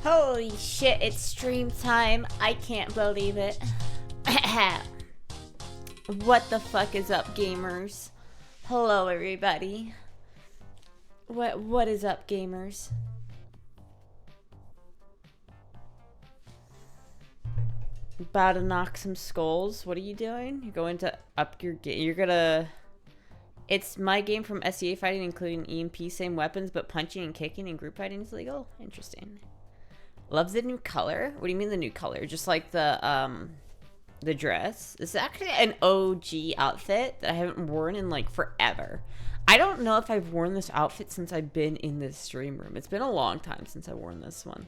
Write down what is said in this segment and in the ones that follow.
Holy shit, it's stream time. I can't believe it. What the fuck is up, gamers? Hello, everybody. What is up, gamers? About to knock some skulls. What are you doing? You're going to up your game. You're gonna... It's my game from SEA fighting, including EMP, same weapons, but punching and kicking and group fighting is legal. Interesting. Loves the new color. What do you mean the new color? Just like the dress. This is actually an OG outfit that I haven't worn in like forever. I don't know if I've worn this outfit since I've been in this stream room. It's been a long time since I've worn this one.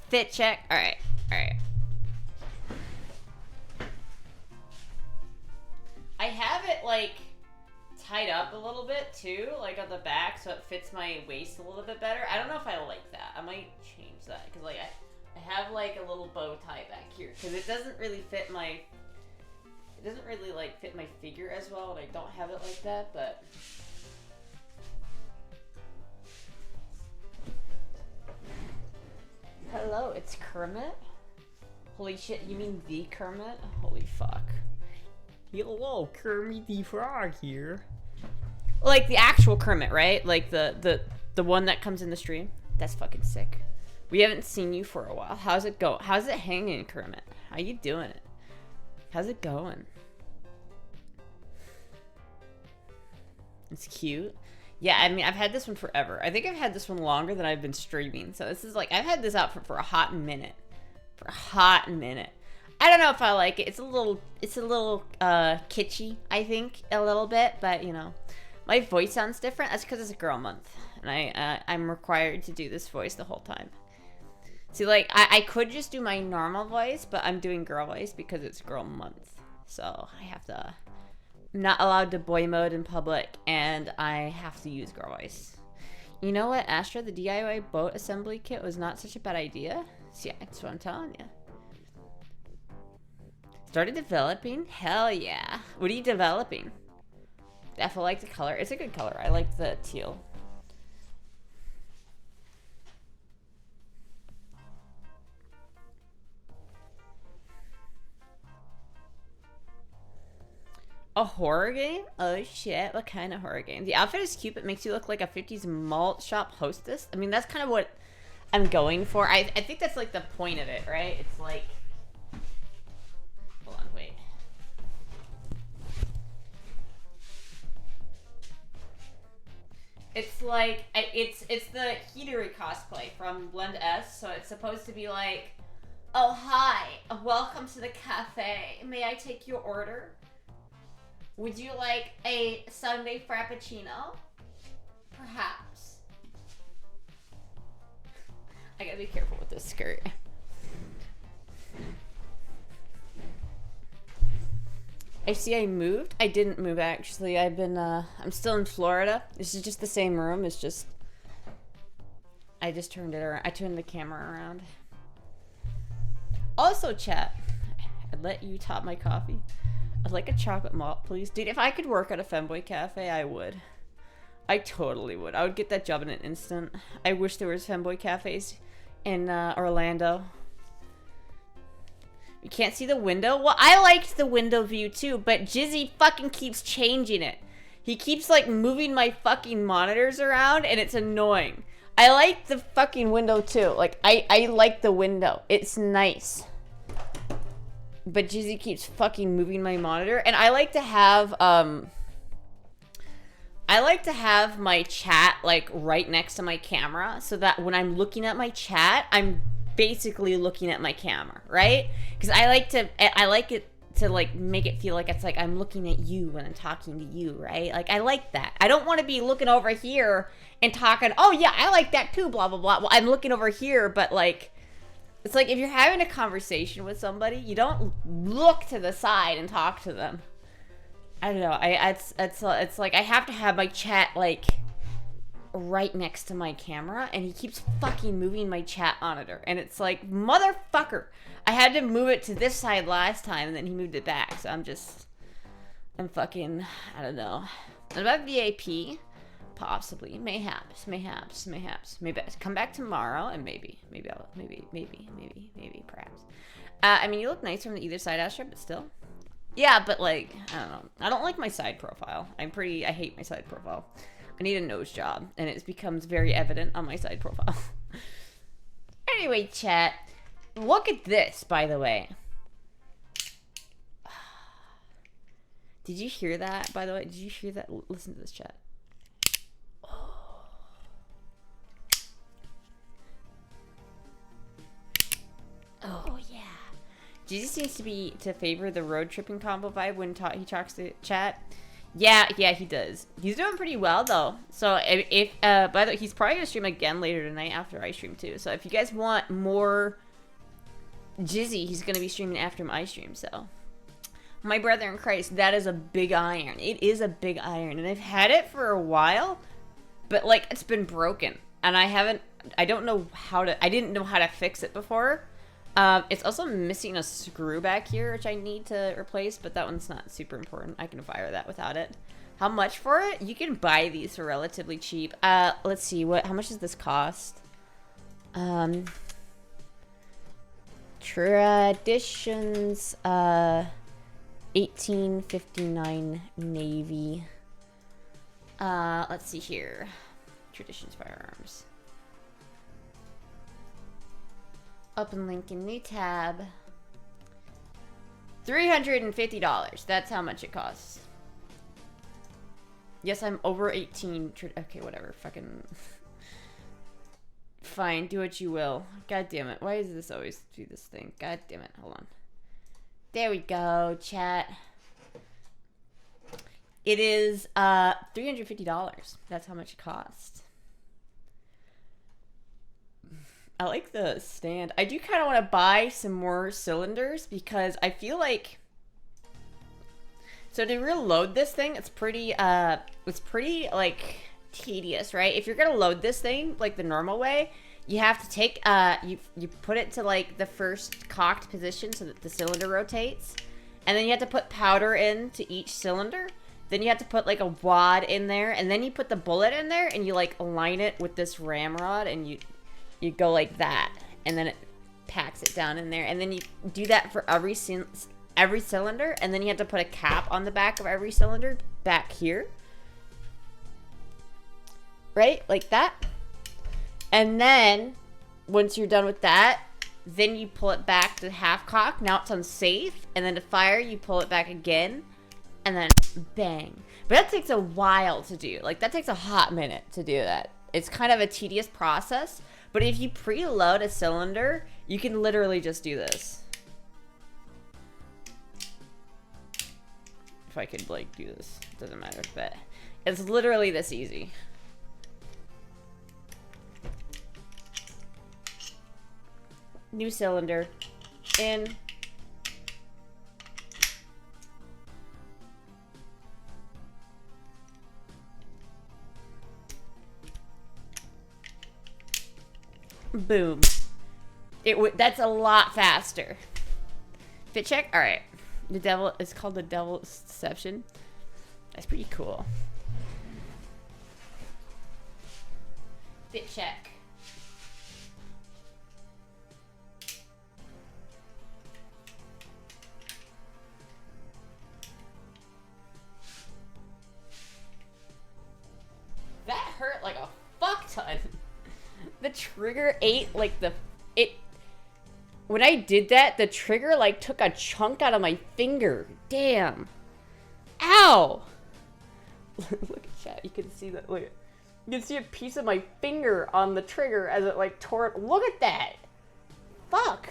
Fit check. All right. All right. I have it like tied up a little bit too, like on the back, so it fits my waist a little bit better. I don't know if I like that. I might change that because like I have like a little bow tie back here because it doesn't really fit my. It doesn't really like fit my figure as well, and I don't have it like that, but. Hello, it's Kermit. Holy shit, you mean the Kermit? Holy fuck. Hello, Kermit the Frog here. Like the actual Kermit, right? Like the one that comes in the stream. That's fucking sick. We haven't seen you for a while. How's it go? How's it hanging, Kermit? How you doing it? How's it going? It's cute. Yeah, I mean, I've had this one forever. I think I've had this one longer than I've been streaming. So this is like, I've had this outfit for a hot minute. For a hot minute. I don't know if I like it. It's a little kitschy, I think, a little bit. But, you know, my voice sounds different. That's because it's a girl month. And I'm required to do this voice the whole time. See, like, I could just do my normal voice, but I'm doing girl voice because it's girl month. So I have to... I'm not allowed to boy mode in public, and I have to use girl voice. You know what, Astra? The DIY boat assembly kit was not such a bad idea. See, that's what I'm telling you. Started developing? Hell yeah. What are you developing? Definitely like the color. It's a good color. I like the teal. A horror game? Oh shit, what kind of horror game? The outfit is cute, but makes you look like a 50s malt shop hostess. I mean, that's kind of what I'm going for. I think that's like the point of it, right? It's like... Hold on, wait. It's like, it's the Hidori cosplay from Blend S, so it's supposed to be like, oh hi, welcome to the cafe. May I take your order? Would you like a Sunday Frappuccino? Perhaps. I gotta be careful with this skirt. I see I moved. I didn't move actually. I've been, I'm still in Florida. This is just the same room. It's just, I just turned it around. I turned the camera around. Also, chat, I'd let you top my coffee. I'd like a chocolate malt, please. Dude, if I could work at a femboy cafe, I would. I totally would. I would get that job in an instant. I wish there was femboy cafes in Orlando. You can't see the window? Well, I liked the window view too, but Jizzy fucking keeps changing it. He keeps like moving my fucking monitors around and it's annoying. I like the fucking window too. Like, I like the window. It's nice. But Jizzy keeps fucking moving my monitor. And I like to have, my chat, like, right next to my camera. So that when I'm looking at my chat, I'm basically looking at my camera, right? Because I like it to, like, make it feel like it's like I'm looking at you when I'm talking to you, right? Like, I like that. I don't want to be looking over here and talking, oh, yeah, I like that too, blah, blah, blah. Well, I'm looking over here, but, like... It's like if you're having a conversation with somebody, you don't look to the side and talk to them. I don't know. It's like I have to have my chat like right next to my camera, and he keeps fucking moving my chat monitor, and it's like, motherfucker. I had to move it to this side last time, and then he moved it back. So I'm fucking, I don't know. What about VAP? Possibly. Mayhaps. Maybe I'll come back tomorrow and maybe, perhaps. I mean, you look nice from either side, Astra, but still. Yeah, but like, I don't know. I don't like my side profile. I hate my side profile. I need a nose job, and it becomes very evident on my side profile. Anyway, chat. Look at this, by the way. Did you hear that, by the way? Did you hear that? Listen to this, chat. Oh, yeah. Jesus seems to favor the road tripping combo vibe when he talks to chat. Yeah, he does. He's doing pretty well, though. So, by the way, he's probably going to stream again later tonight after I stream, too. So, if you guys want more Jizzy, he's going to be streaming after my stream, so. My brother in Christ, that is a big iron. It is a big iron. And I've had it for a while, but, like, it's been broken. And I didn't know how to fix it before. It's also missing a screw back here, which I need to replace, but that one's not super important. I can fire that without it. How much for it? You can buy these for relatively cheap. Let's see, how much does this cost? Traditions, 1859 Navy. Let's see here. Traditions firearms. Open link in new tab. $350. That's how much it costs. Yes, I'm over 18. Okay, whatever. Fucking. Fine, do what you will. God damn it. Why does this always do this thing? God damn it. Hold on. There we go, chat. It is $350. That's how much it costs. I like the stand. I do kind of want to buy some more cylinders because I feel like, so to reload this thing, it's pretty like tedious, right? If you're gonna load this thing like the normal way, you have to take you put it to like the first cocked position so that the cylinder rotates, and then you have to put powder into each cylinder. Then you have to put like a wad in there, and then you put the bullet in there, and you like align it with this ramrod, and you go like that, and then it packs it down in there, and then you do that for every cylinder, and then you have to put a cap on the back of every cylinder back here, right, like that. And then once you're done with that, then you pull it back to half cock. Now it's unsafe, and then to fire, you pull it back again, and then bang. But that takes a while to do. Like, that takes a hot minute to do that. It's kind of a tedious process. But if you preload a cylinder, you can literally just do this. If I could, like, do this. It doesn't matter, but it's literally this easy. New cylinder. In. Boom. That's a lot faster. Fit check? Alright. It's called the Devil's Deception. That's pretty cool. Fit check. That hurt like a fuck ton. The trigger ate like when I did that, the trigger like took a chunk out of my finger. Damn. Ow. Look at chat. You can see that. Look at. You can see a piece of my finger on the trigger as it like tore it. Look at that. Fuck.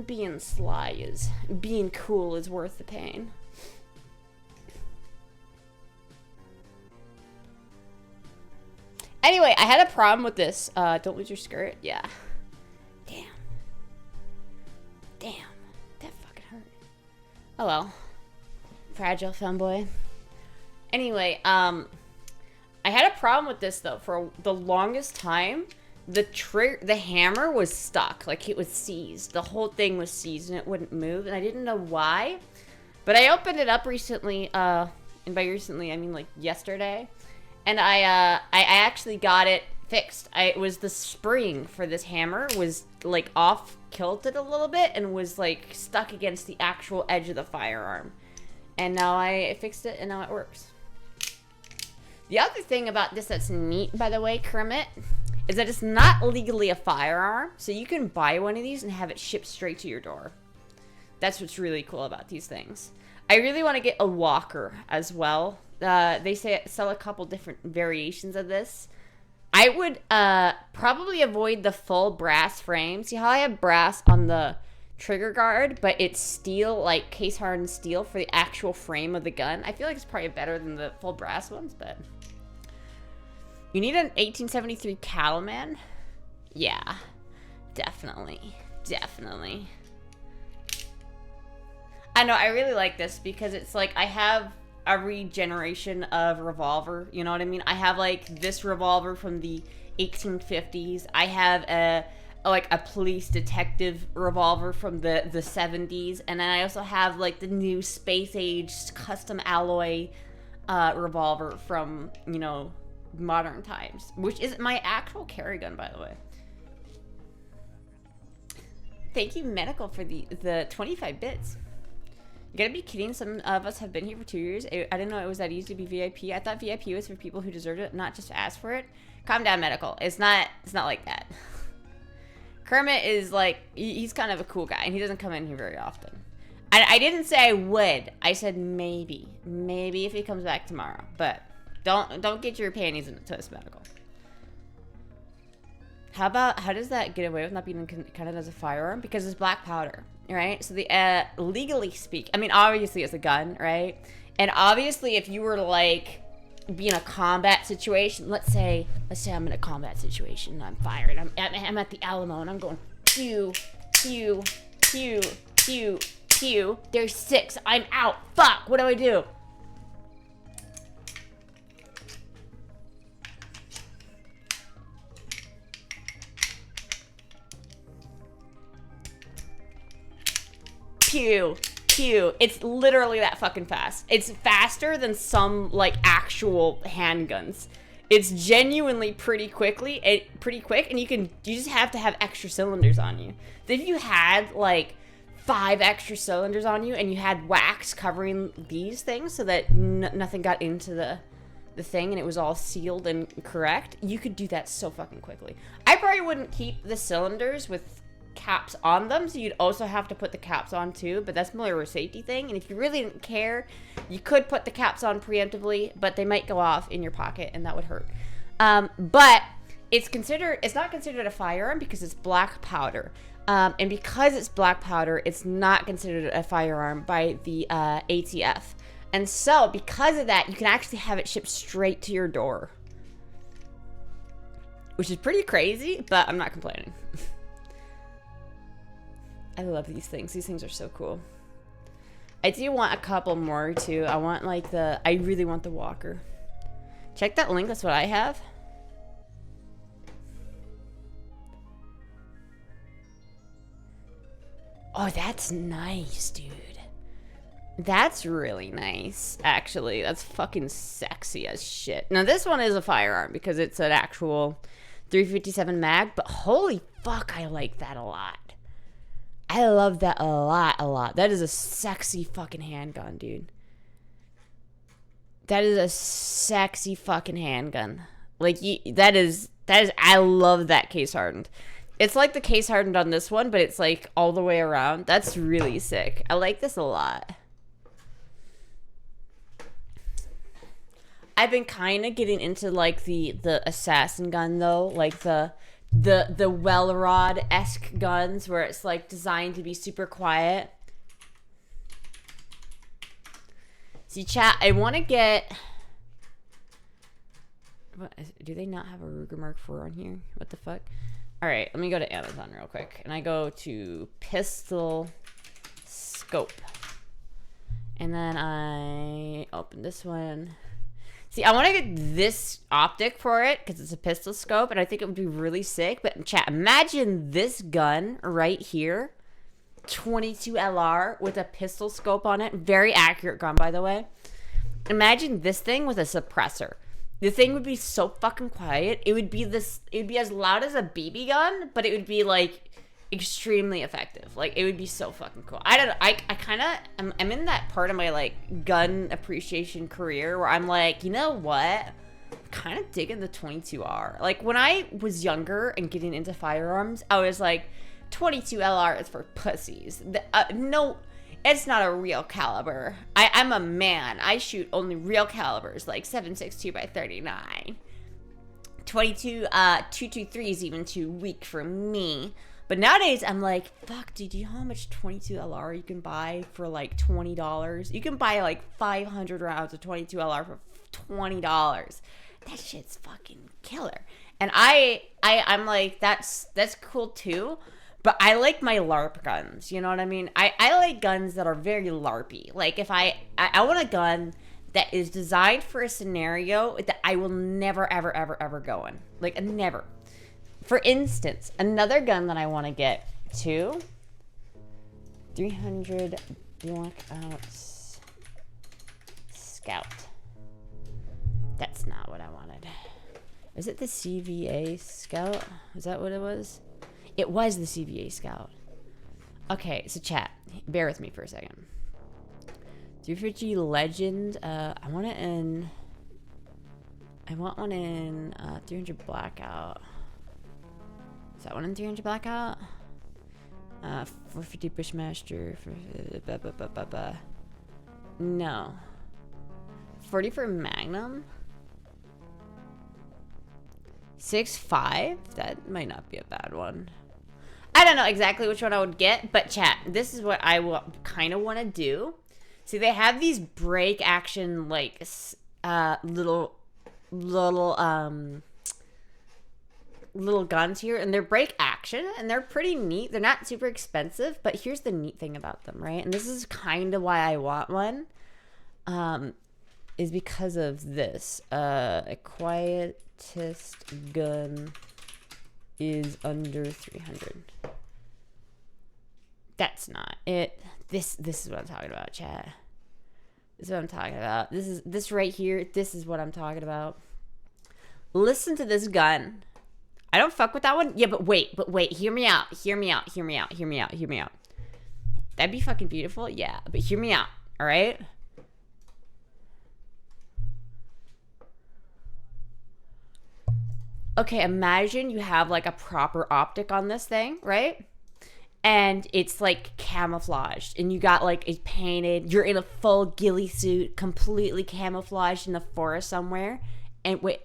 Being cool is worth the pain. Anyway, I had a problem with this. Don't lose your skirt. Yeah. Damn. That fucking hurt. Oh well. Fragile femboy. Anyway, I had a problem with this though. For the longest time, the hammer was stuck. Like it was seized. The whole thing was seized and it wouldn't move. And I didn't know why. But I opened it up recently. And by recently, I mean like yesterday. And I actually got it fixed. It was the spring for this hammer was like off kilted a little bit and was like stuck against the actual edge of the firearm. And now I fixed it and now it works. The other thing about this that's neat, by the way, Kermit, is that it's not legally a firearm. So you can buy one of these and have it shipped straight to your door. That's what's really cool about these things. I really want to get a walker as well. They sell a couple different variations of this. I would probably avoid the full brass frame. See how I have brass on the trigger guard, but it's steel, like case hardened steel for the actual frame of the gun. I feel like it's probably better than the full brass ones, but you need an 1873 Cattleman. Yeah, definitely. I know, I really like this because it's like I have a regeneration of revolver, you know what I mean? I have like this revolver from the 1850s. I have a police detective revolver from the 70s, and then I also have like the new space age custom alloy revolver from, you know, modern times, which is my actual carry gun, by the way. Thank you, Medical, for the 25 bits. You gotta be kidding. Some of us have been here for 2 years. I didn't know it was that easy to be VIP. I thought VIP was for people who deserved it, not just to ask for it. Calm down, Medical. It's not like that. Kermit is like, he's kind of a cool guy, and he doesn't come in here very often. I didn't say I would. I said maybe. Maybe if he comes back tomorrow. But don't get your panties in a twist, Medical. How does that get away with not being counted as a firearm? Because it's black powder, right? So the legally speak, I mean, obviously it's a gun, right? And obviously if you were to like be in a combat situation, let's say I'm in a combat situation and I'm fired. I'm at the Alamo and I'm going pew, pew, pew, pew, pew. There's 6. I'm out. Fuck. What do I do? Pew, pew. It's literally that fucking fast. It's faster than some like actual handguns. It's genuinely pretty quick, and you just have to have extra cylinders on you. If you had like 5 extra cylinders on you and you had wax covering these things so that nothing got into the thing and it was all sealed and correct, you could do that so fucking quickly. I probably wouldn't keep the cylinders with caps on them, so you'd also have to put the caps on too, but that's more of a safety thing. And if you really didn't care, you could put the caps on preemptively, but they might go off in your pocket and that would hurt. But it's not considered a firearm because it's black powder, and because it's black powder, it's not considered a firearm by the ATF. And so because of that, you can actually have it shipped straight to your door, which is pretty crazy, but I'm not complaining. I love these things. These things are so cool. I do want a couple more too. I really want the walker. Check that link. That's what I have. Oh, that's nice, dude. That's really nice, actually. That's fucking sexy as shit. Now, this one is a firearm because it's an actual 357 mag, but holy fuck, I like that a lot. I love that a lot. That is a sexy fucking handgun, dude. That is a sexy fucking handgun. Like, I love that case hardened. It's like the case hardened on this one, but it's like all the way around. That's really sick. I like this a lot. I've been kind of getting into like the assassin gun though, like the Welrod-esque guns where it's like designed to be super quiet. See, chat, I want to get... Do they not have a Ruger Mark IV on here? What the fuck? Alright, let me go to Amazon real quick. And I go to pistol scope. And then I open this one. See, I want to get this optic for it because it's a pistol scope, and I think it would be really sick. But chat, imagine this gun right here, 22 LR with a pistol scope on it. Very accurate gun, by the way. Imagine this thing with a suppressor. The thing would be so fucking quiet. It would be as loud as a BB gun, but it would be like extremely effective. Like it would be so fucking cool. I don't know. I kind of I'm in that part of my like gun appreciation career where I'm like, you know what? Kind of digging the 22R. Like when I was younger and getting into firearms, I was like, 22 LR is for pussies. No, it's not a real caliber. I'm a man. I shoot only real calibers, like 7.62 by 39. 22, 223 is even too weak for me. But nowadays, I'm like, fuck, dude, do you know how much 22 LR you can buy for like $20? You can buy like 500 rounds of 22 LR for $20. That shit's fucking killer. And I'm like, that's cool too. But I like my LARP guns, you know what I mean? I like guns that are very LARPy. Like if I want a gun that is designed for a scenario that I will never, ever, ever, ever go in. Like never. For instance, another gun that I want to get to, 300 Blackout Scout. That's not what I wanted. Is it the CVA Scout? Is that what it was? It was the CVA Scout. Okay, so chat, bear with me for a second. 350 Legend. I want one in 300 Blackout. Is that one in 300 Blackout? 450 Bushmaster. No. 40 for Magnum. 6.5? That might not be a bad one. I don't know exactly which one I would get, but chat, this is what I kind of want to do. See, they have these break action, like, little guns here, and they're break action, and they're pretty neat. They're not super expensive, but here's the neat thing about them, right? And this is kind of why I want one, is because of this. A quietest gun is under 300. That's not it. This is what I'm talking about, chat. This is what I'm talking about. This right here. This is what I'm talking about. Listen to this gun. I don't fuck with that one. Yeah, but wait. Hear me out. That'd be fucking beautiful. Yeah, but hear me out. All right. Okay, imagine you have like a proper optic on this thing, right? And it's like camouflaged, and you got like it painted. You're in a full ghillie suit, completely camouflaged in the forest somewhere. And wait,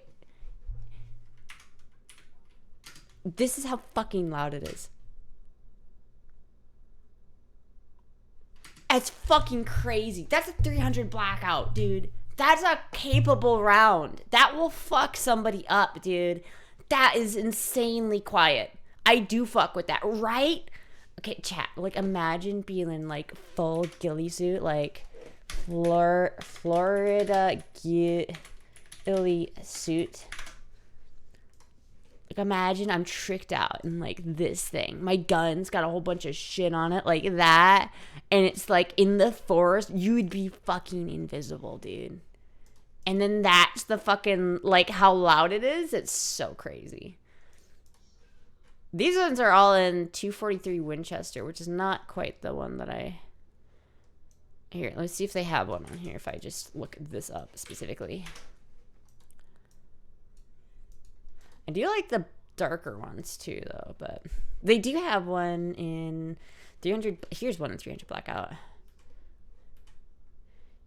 this is how fucking loud it is. It's fucking crazy. That's a 300 Blackout, dude. That's a capable round. That will fuck somebody up, dude. That is insanely quiet. I do fuck with that, right? Okay, chat. Like, imagine being in, like, full ghillie suit, like, Florida ghillie suit. Like, imagine I'm tricked out in, like, this thing. My gun's got a whole bunch of shit on it, like that. And it's, like, in the forest. You'd be fucking invisible, dude. And then that's the fucking, like, how loud it is. It's so crazy. These ones are all in 243 Winchester, which is not quite the one that I... Here, let's see if they have one on here, if I just look this up specifically. I do like the darker ones, too, though, but... They do have one in 300... Here's one in 300 Blackout.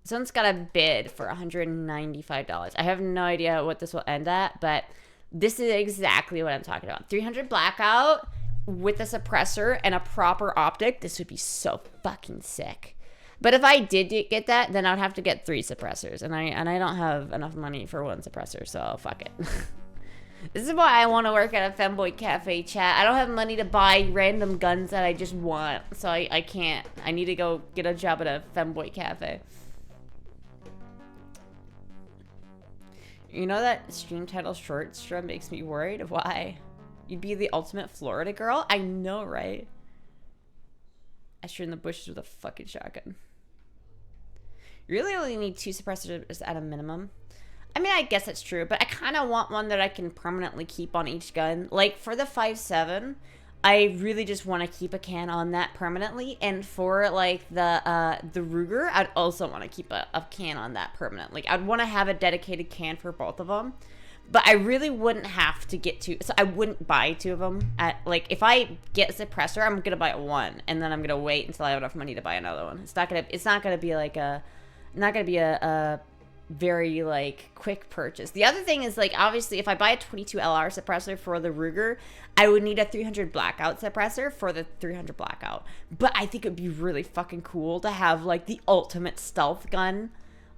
This one's got a bid for $195. I have no idea what this will end at, but this is exactly what I'm talking about. 300 Blackout with a suppressor and a proper optic. This would be so fucking sick. But if I did get that, then I'd have to get 3 suppressors, and I don't have enough money for 1 suppressor, so fuck it. This is why I want to work at a femboy cafe, chat. I don't have money to buy random guns that I just want, so I can't. I need to go get a job at a femboy cafe. You know that stream title shortstra makes me worried? Why? You'd be the ultimate Florida girl? I know, right? Astra in the bushes with a fucking shotgun. You really only need 2 suppressors at a minimum. I mean, I guess that's true, but I kind of want one that I can permanently keep on each gun. Like, for the 5.7, I really just want to keep a can on that permanently. And for, like, the Ruger, I'd also want to keep a can on that permanently. I'd want to have a dedicated can for both of them. But I really wouldn't have to get two. So I wouldn't buy two of them. Like, if I get a suppressor, I'm going to buy one. And then I'm going to wait until I have enough money to buy another one. It's not going to be like a... Not going to be a very like quick purchase. The other thing is, like, obviously if I buy a 22 LR suppressor for the Ruger, I would need a 300 blackout suppressor for the 300 blackout. But I think it would be really fucking cool to have like the ultimate stealth gun.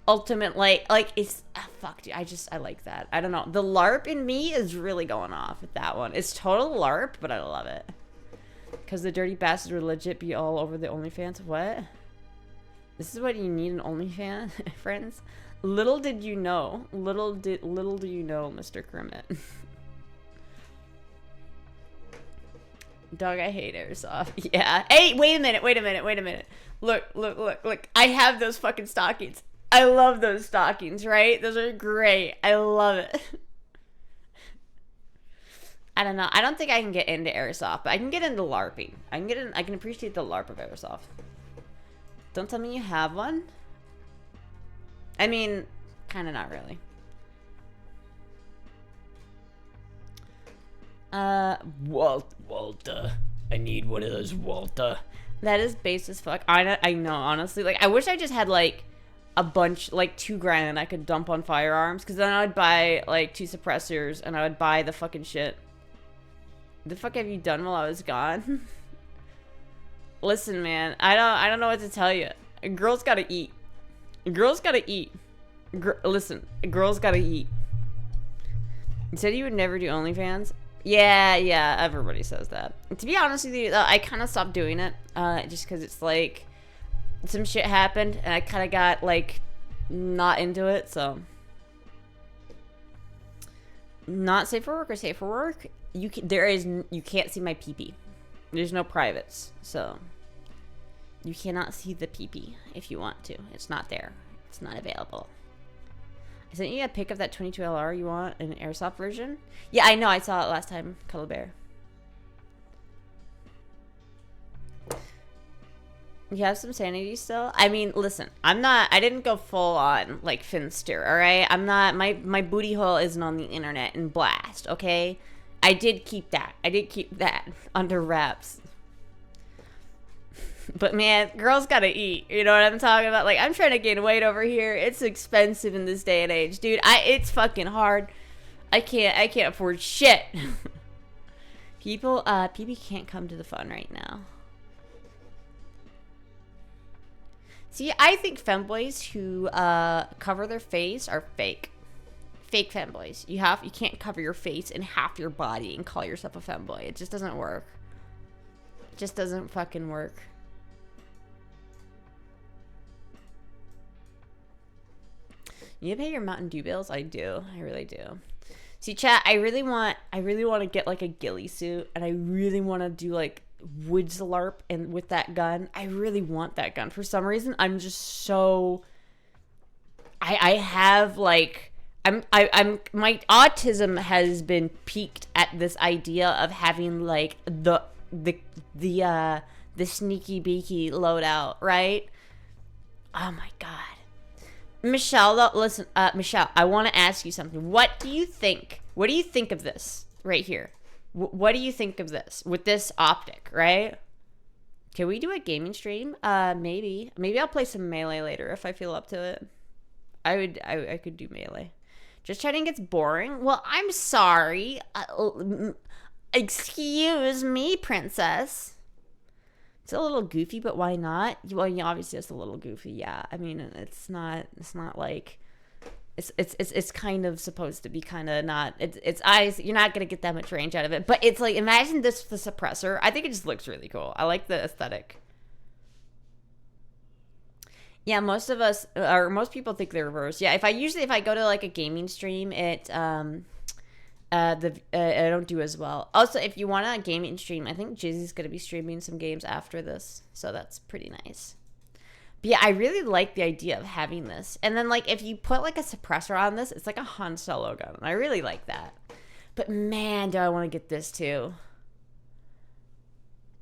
Ultimate like it's fuck dude, I like that. I don't know. The LARP in me is really going off with that one. It's total LARP, but I love it. Cause the dirty bastard would legit be all over the OnlyFans. What? This is what you need an OnlyFans, friends. Little did you know. Little do you know, Mr. Kermit. Dog, I hate airsoft. Yeah. Hey, wait a minute. Look. I have those fucking stockings. I love those stockings, right? Those are great. I love it. I don't know. I don't think I can get into airsoft, but I can get into LARPing. I can appreciate the LARP of airsoft. Don't tell me you have one. I mean, kind of not really. Walter. I need one of those, Walter. That is base as fuck. I know, honestly. Like, I wish I just had, like, a bunch, like, $2,000 and I could dump on firearms. Because then I would buy, like, 2 suppressors and I would buy the fucking shit. The fuck have you done while I was gone? Listen, man. I don't know what to tell you. A girl's gotta eat. Girls gotta eat. Listen, girls gotta eat. You said you would never do OnlyFans? Yeah, everybody says that. To be honest with you, I kind of stopped doing it. Just because it's like, some shit happened, and I kind of got, like, not into it, so. Not safe for work or safe for work? You can't see my pee-pee. There's no privates, so. You cannot see the pee-pee if you want to. It's not there. It's not available. I sent you a pic of that 22 LR you want, an airsoft version? Yeah, I know. I saw it last time, Cuddle Bear. You have some sanity still? I mean, listen. I didn't go full on, like, Finster, alright? I'm not, my booty hole isn't on the internet and blast, okay? I did keep that. Under wraps. But man, girls gotta eat. You know what I'm talking about? Like, I'm trying to gain weight over here. It's expensive in this day and age, dude. It's fucking hard. I can't afford shit. People can't come to the fun right now. See, I think femboys who cover their face are fake. Fake femboys. You can't cover your face and half your body and call yourself a femboy. It just doesn't work. It just doesn't fucking work. You pay your Mountain Dew bills? I do. I really do. See, chat, I really want to get like a ghillie suit, and I really want to do like woods LARP and with that gun. I really want that gun. For some reason, I'm just so I have like I'm my autism has been peaked at this idea of having like the sneaky beaky loadout, right? Oh my god. Michelle, listen, Michelle, I want to ask you something. What do you think? What do you think of this right here? What do you think of this with this optic, right? Can we do a gaming stream? Maybe I'll play some Melee later if I feel up to it. I could do Melee. Just chatting gets boring. Well, I'm sorry. Excuse me, princess. It's a little goofy, but why not? Well, yeah, obviously it's a little goofy. Yeah, I mean, it's not like it's kind of supposed to be kind of not. It's eyes. You're not gonna get that much range out of it, but it's like, imagine this with the suppressor. I think it just looks really cool. I like the aesthetic. Yeah, most people think they're reverse. Yeah, if I go to like a gaming stream, I don't do as well. Also, if you want a gaming stream, I think Jizzy's gonna be streaming some games after this, so that's pretty nice. But yeah, I really like the idea of having this. And then, like, if you put, like, a suppressor on this, it's like a Han Solo gun. I really like that. But, man, do I want to get this, too.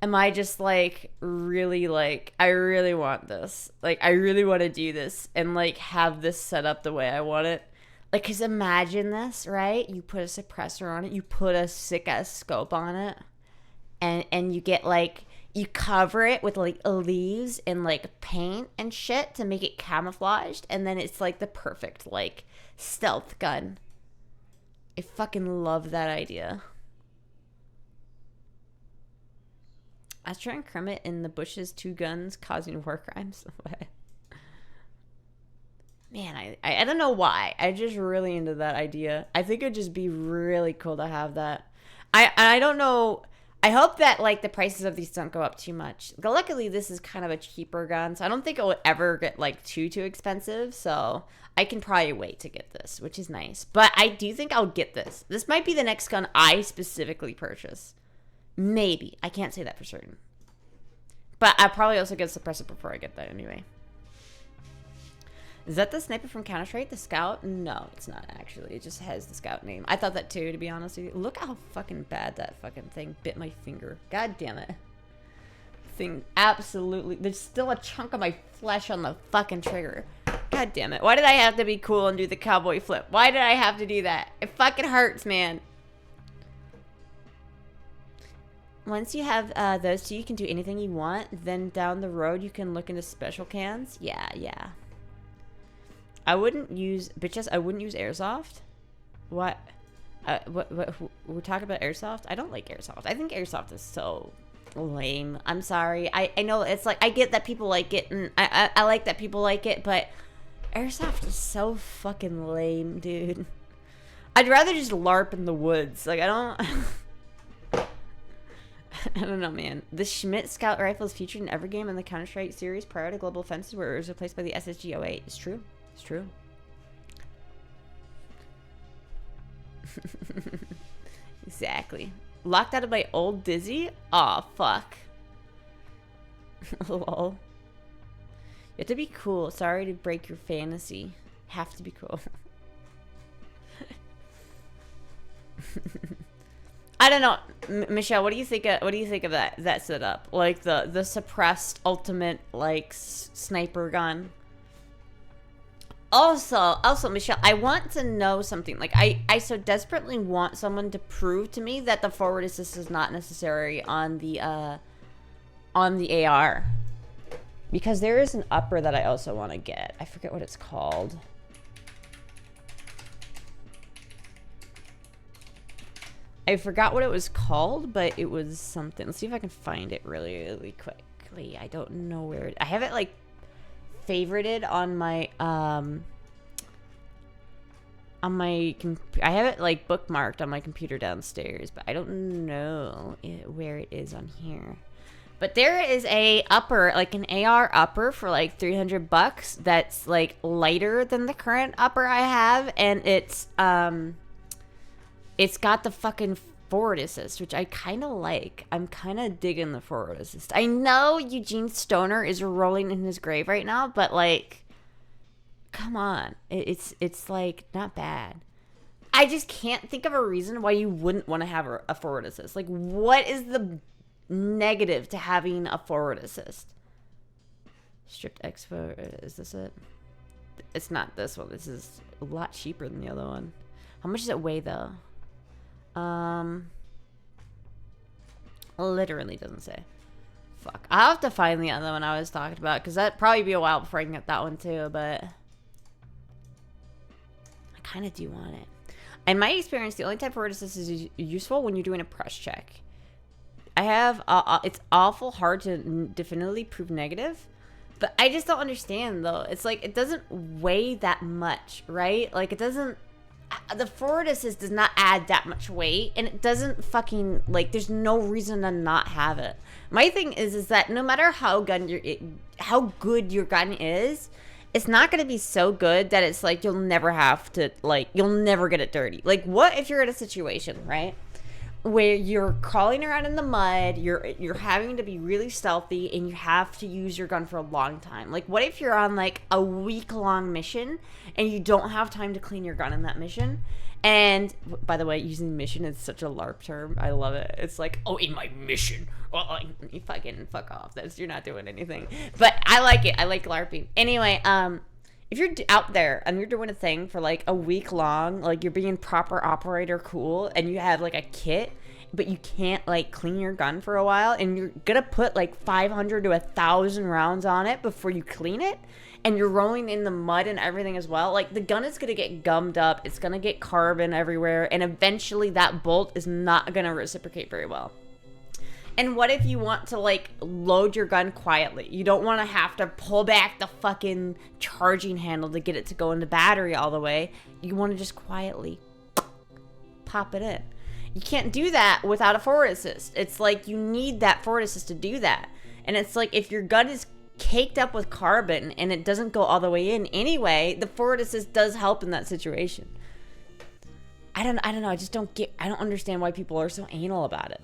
Am I just, like, really, like, I really want this. Like, I really want to do this and, like, have this set up the way I want it. Like, because imagine this, right? You put a suppressor on it. You put a sick-ass scope on it. And you get, like, you cover it with, like, leaves and, like, paint and shit to make it camouflaged. And then it's, like, the perfect, like, stealth gun. I fucking love that idea. Astra and Kermit in the bushes, 2 guns causing war crimes. Man, I don't know why. I just really into that idea. I think it'd just be really cool to have that. I don't know. I hope that, like, the prices of these don't go up too much. But luckily, this is kind of a cheaper gun, so I don't think it will ever get, like, too expensive. So I can probably wait to get this, which is nice. But I do think I'll get this. This might be the next gun I specifically purchase. Maybe. I can't say that for certain. But I'll probably also get a suppressor before I get that anyway. Is that the sniper from Counter-Strike? The scout? No, it's not actually. It just has the scout name. I thought that too, to be honest with you. Look how fucking bad that fucking thing bit my finger. God damn it. Thing absolutely... There's still a chunk of my flesh on the fucking trigger. God damn it. Why did I have to be cool and do the cowboy flip? Why did I have to do that? It fucking hurts, man. Once you have those two, you can do anything you want. Then down the road, you can look into special cans. Yeah. I wouldn't use... Bitches, I wouldn't use airsoft. What? We're talking about airsoft? I don't like airsoft. I think airsoft is so lame. I'm sorry. I know it's like... I get that people like it, and I like that people like it, but airsoft is so fucking lame, dude. I'd rather just LARP in the woods. Like, I don't... I don't know, man. The Schmidt Scout rifle is featured in every game in the Counter-Strike series prior to Global Offensive, where it was replaced by the SSG-08. It's true. It's true. Exactly. Locked out of my old Dizzy? Aw, fuck. Lol. You have to be cool. Sorry to break your fantasy. Have to be cool. I don't know, Michelle. What do you think of that setup? Like the suppressed ultimate, like, sniper gun. Also, Michelle, I want to know something. Like, I so desperately want someone to prove to me that the forward assist is not necessary on the AR, because there is an upper that I also want to get. I forget what it's called. I forgot what it was called, but it was something. Let's see if I can find it really quickly. I don't know where it... I have it, like, favorited on my, I have it, like, bookmarked on my computer downstairs, but I don't know where it is on here. But there is a upper, like an AR upper for, like, $300 that's, like, lighter than the current upper I have, and it's got the fucking forward assist, which I kind of like. I'm kind of digging the forward assist. I know Eugene Stoner is rolling in his grave right now, but, like, come on. It's like, not bad. I just can't think of a reason why you wouldn't want to have a forward assist. Like, what is the negative to having a forward assist? Stripped Expo, is this it? It's not this one. This is a lot cheaper than the other one. How much does it weigh, though? Literally doesn't say. Fuck. I'll have to find the other one I was talking about, because that'd probably be a while before I can get that one too, but I kind of do want it. In my experience, the only type of forward assist is useful when you're doing a press check. I have, it's awful hard to definitively prove negative, but I just don't understand, though. It's like, it doesn't weigh that much, right? Like, it doesn't... The forward assist does not add that much weight, and it doesn't fucking, like, there's no reason to not have it. My thing is that no matter how good your gun is, it's not going to be so good that it's like you'll never have to, like, you'll never get it dirty. Like, what if you're in a situation, right, where you're crawling around in the mud, you're having to be really stealthy, and you have to use your gun for a long time. Like, what if you're on like a week-long mission and you don't have time to clean your gun in that mission? And by the way, using mission is such a LARP term. I love it. It's like, oh, in my mission. Well, you fucking fuck off. You're not doing anything. But I like it. I like LARPing. Anyway, if you're out there and you're doing a thing for like a week long, like you're being proper operator cool, and you have like a kit, but you can't like clean your gun for a while, and you're gonna put like 500 to 1,000 rounds on it before you clean it, and you're rolling in the mud and everything as well, like the gun is gonna get gummed up, it's gonna get carbon everywhere, and eventually that bolt is not gonna reciprocate very well. And what if you want to like load your gun quietly? You don't want to have to pull back the fucking charging handle to get it to go into battery all the way. You want to just quietly pop it in. You can't do that without a forward assist. It's like you need that forward assist to do that. And it's like if your gun is caked up with carbon and it doesn't go all the way in anyway, the forward assist does help in that situation. I don't know. I don't understand why people are so anal about it.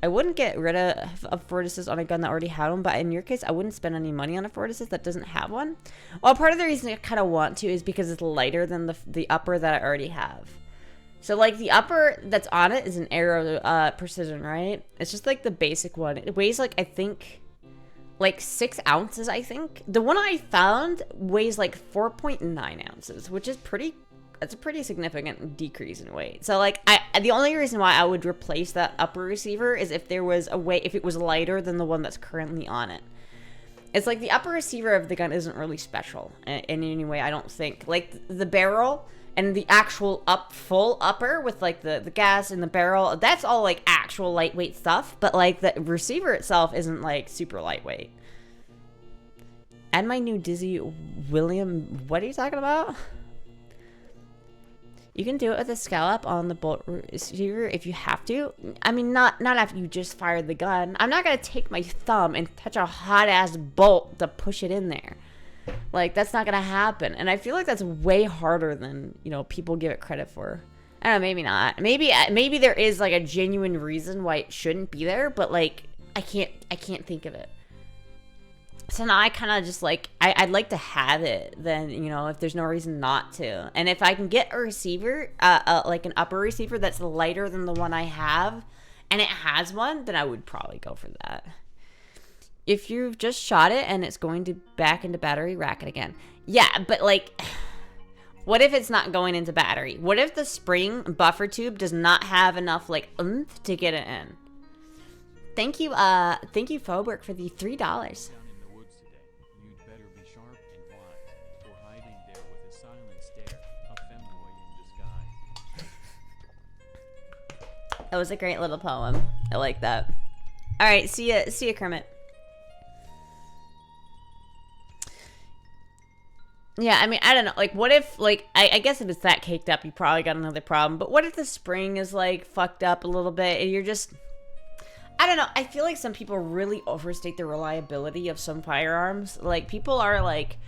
I wouldn't get rid of a forward assist on a gun that already had one, but in your case, I wouldn't spend any money on a forward assist that doesn't have one. Well, part of the reason I kind of want to is because it's lighter than the upper that I already have. So, like, the upper that's on it is an Aero Precision, right? It's just, like, the basic one. It weighs, like, I think, like, 6 ounces, I think. The one I found weighs, like, 4.9 ounces, which is that's a pretty significant decrease in weight. So like the only reason why I would replace that upper receiver is if there was a way, if it was lighter than the one that's currently on it. It's like the upper receiver of the gun isn't really special in any way, I don't think. Like the barrel and the actual full upper with like the gas and the barrel, that's all like actual lightweight stuff, but like the receiver itself isn't like super lightweight. And my new Dizzy William, what are you talking about? You can do it with a scallop on the bolt receiver if you have to. I mean, not after you just fired the gun. I'm not going to take my thumb and touch a hot-ass bolt to push it in there. Like, that's not going to happen. And I feel like that's way harder than, you know, people give it credit for. I don't know, maybe not. Maybe there is, like, a genuine reason why it shouldn't be there, but, like, I can't think of it. So now I kind of just like, I'd like to have it then, you know, if there's no reason not to. And if I can get a receiver, like an upper receiver that's lighter than the one I have, and it has one, then I would probably go for that. If you've just shot it and it's going to back into battery, rack it again. Yeah, but like, what if it's not going into battery? What if the spring buffer tube does not have enough like oomph to get it in? Thank you, Foberg, for the $3. That was a great little poem. I like that. All right, see ya, Kermit. Yeah, I mean, I don't know. Like, what if, like, I guess if it's that caked up, you probably got another problem. But what if the spring is, like, fucked up a little bit and you're just... I don't know. I feel like some people really overstate the reliability of some firearms. Like, people are like...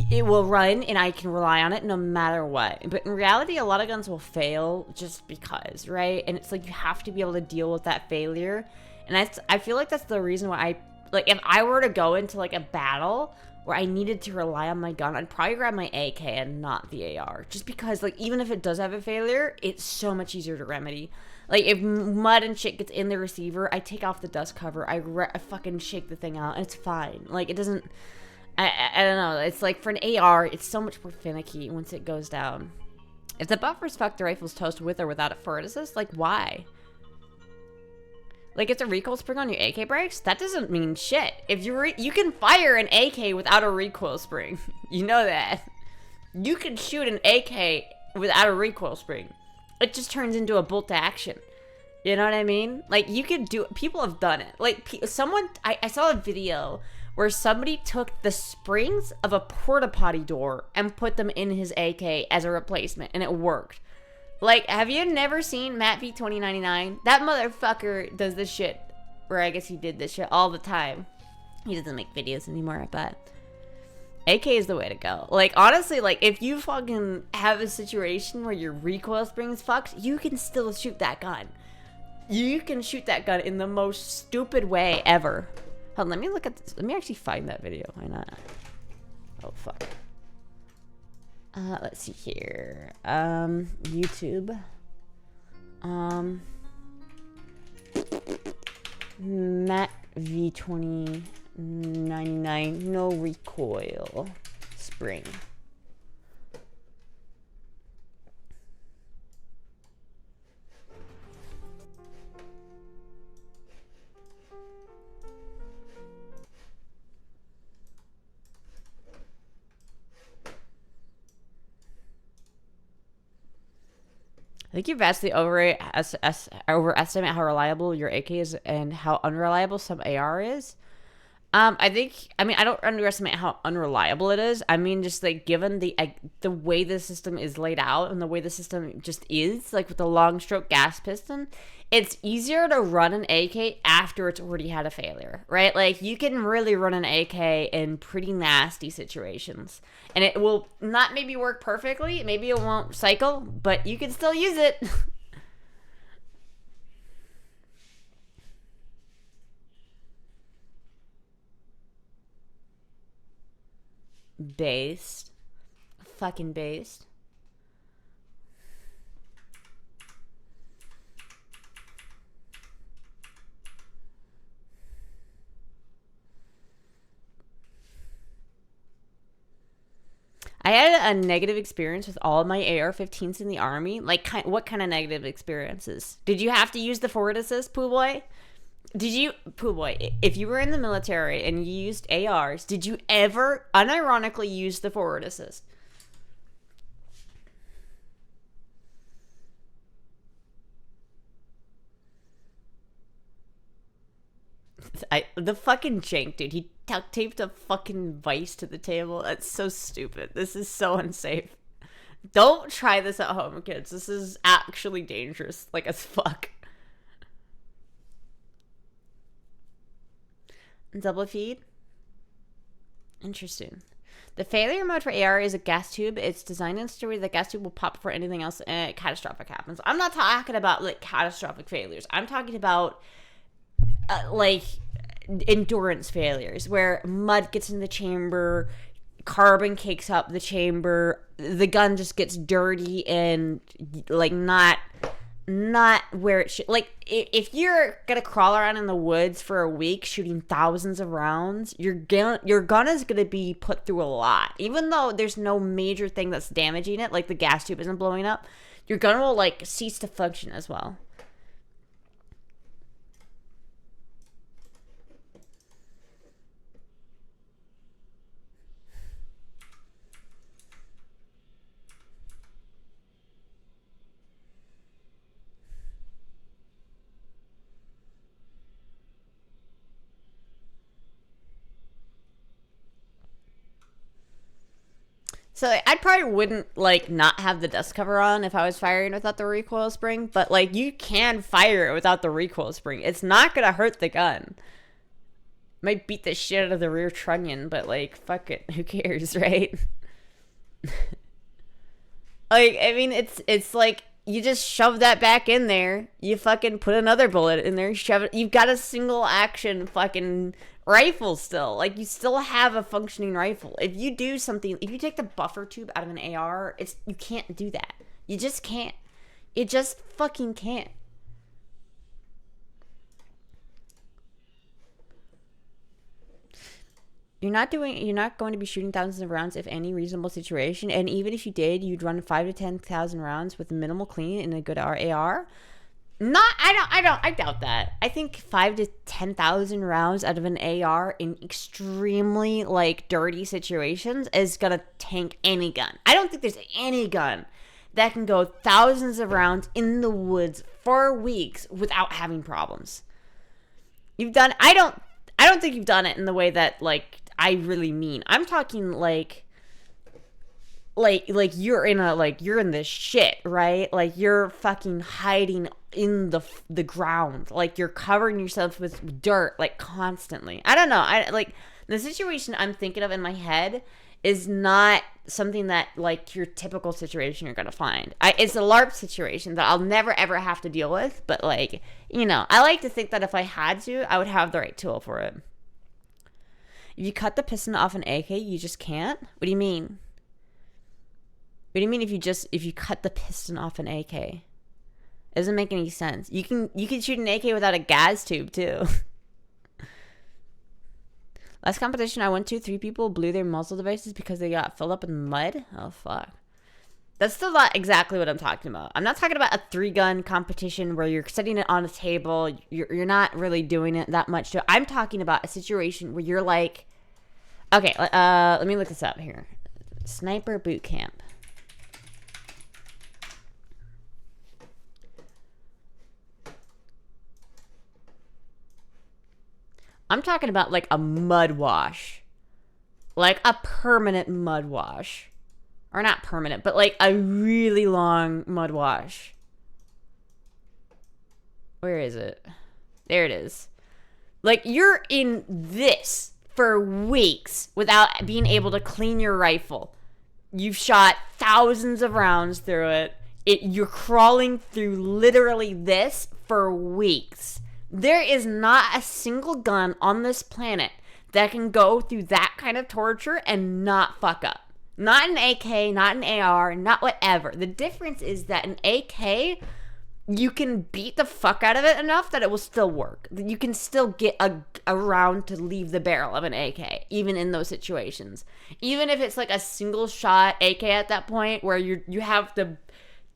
It will run and I can rely on it no matter what. But in reality, a lot of guns will fail just because, right? And it's like you have to be able to deal with that failure. And I feel like that's the reason why like if I were to go into like a battle where I needed to rely on my gun, I'd probably grab my AK and not the AR. Just because like even if it does have a failure, it's so much easier to remedy. Like if mud and shit gets in the receiver, I take off the dust cover, I fucking shake the thing out and it's fine. Like it doesn't... I don't know. It's like for an AR, it's so much more finicky once it goes down. If the buffers fuck the rifle's toast with or without a forward assist, like why? Like it's a recoil spring on your AK brakes? That doesn't mean shit. If you can fire an AK without a recoil spring. You know that. You can shoot an AK without a recoil spring. It just turns into a bolt to action. You know what I mean? Like you could do it. People have done it. Like someone, I saw a video where somebody took the springs of a porta potty door and put them in his AK as a replacement, and it worked. Like, have you never seen Matt V 2099? That motherfucker does this shit, or I guess he did this shit all the time. He doesn't make videos anymore, but AK is the way to go. Like, honestly, like, if you fucking have a situation where your recoil spring is fucked, you can still shoot that gun. You can shoot that gun in the most stupid way ever. Hold on, let me look at this. Let me actually find that video. Why not? Oh, fuck. Let's see here. YouTube. Matt V2099, no recoil, spring. I think you vastly overestimate how reliable your AK is and how unreliable some AR is. I mean, I don't underestimate how unreliable it is. I mean, just like given the way the system is laid out and the way the system just is, like with the long stroke gas piston, it's easier to run an AK after it's already had a failure, right? Like you can really run an AK in pretty nasty situations, and it will not maybe work perfectly. Maybe it won't cycle, but you can still use it. Based. Fucking based. I had a negative experience with all of my AR-15s in the army. Like, what kind of negative experiences? Did you have to use the forward assist, Pooh Boy? Pooh Boy, if you were in the military and you used ARs, did you ever unironically use the forward assist? The fucking jank, dude. He duct taped a fucking vice to the table. That's so stupid. This is so unsafe. Don't try this at home, kids. This is actually dangerous, like as fuck. Double feed? Interesting. The failure mode for AR is a gas tube. It's designed in such a way that the gas tube will pop before anything else catastrophic happens. I'm not talking about like catastrophic failures. I'm talking about like endurance failures where mud gets in the chamber, carbon cakes up the chamber, the gun just gets dirty and like not where it should. Like if you're gonna crawl around in the woods for a week shooting thousands of rounds, your gun is gonna be put through a lot. Even though there's no major thing that's damaging it, like the gas tube isn't blowing up, your gun will like cease to function as well. So I probably wouldn't like not have the dust cover on if I was firing without the recoil spring, but like you can fire it without the recoil spring. It's not gonna hurt the gun. Might beat the shit out of the rear trunnion, but like fuck it, who cares, right? Like I mean, it's like you just shove that back in there. You fucking put another bullet in there, shove it. You've got a single action fucking rifle still. Like you still have a functioning rifle. If you do something, if you take the buffer tube out of an AR, you can't do that. You just can't. You just fucking can't. You're not going to be shooting thousands of rounds if any reasonable situation, and even if you did, you'd run 5 to 10,000 rounds with minimal cleaning in a good AR. I doubt that. I think 5 to 10,000 rounds out of an AR in extremely like dirty situations is gonna tank any gun. I don't think there's any gun that can go thousands of rounds in the woods for weeks without having problems. I don't think you've done it in the way that like I really mean. I'm talking like you're in the shit, right? Like you're fucking hiding in the ground. Like you're covering yourself with dirt like constantly. I don't know. I like the situation I'm thinking of in my head is not something that like your typical situation you're gonna find. It's a LARP situation that I'll never ever have to deal with, but like, you know, I like to think that if I had to, I would have the right tool for it. If you cut the piston off an AK, you just can't? What do you mean? What do you mean if you cut the piston off an AK? It doesn't make any sense. You can shoot an AK without a gas tube too. Last competition I went to, 3 people blew their muzzle devices because they got filled up in mud. Oh, fuck. That's still not exactly what I'm talking about. I'm not talking about a 3-gun competition where you're setting it on a table. You're not really doing it that much. I'm talking about a situation where you're like... Okay, let me look this up here. Sniper boot camp. I'm talking about like a mud wash. Like a permanent mud wash. Or not permanent, but like a really long mud wash. Where is it? There it is. Like you're in this for weeks without being able to clean your rifle. You've shot thousands of rounds through it. You're crawling through literally this for weeks. There is not a single gun on this planet that can go through that kind of torture and not fuck up. Not an AK, not an AR, not whatever. The difference is that an AK, you can beat the fuck out of it enough that it will still work. You can still get a round to leave the barrel of an AK, even in those situations. Even if it's like a single shot AK at that point where you have to...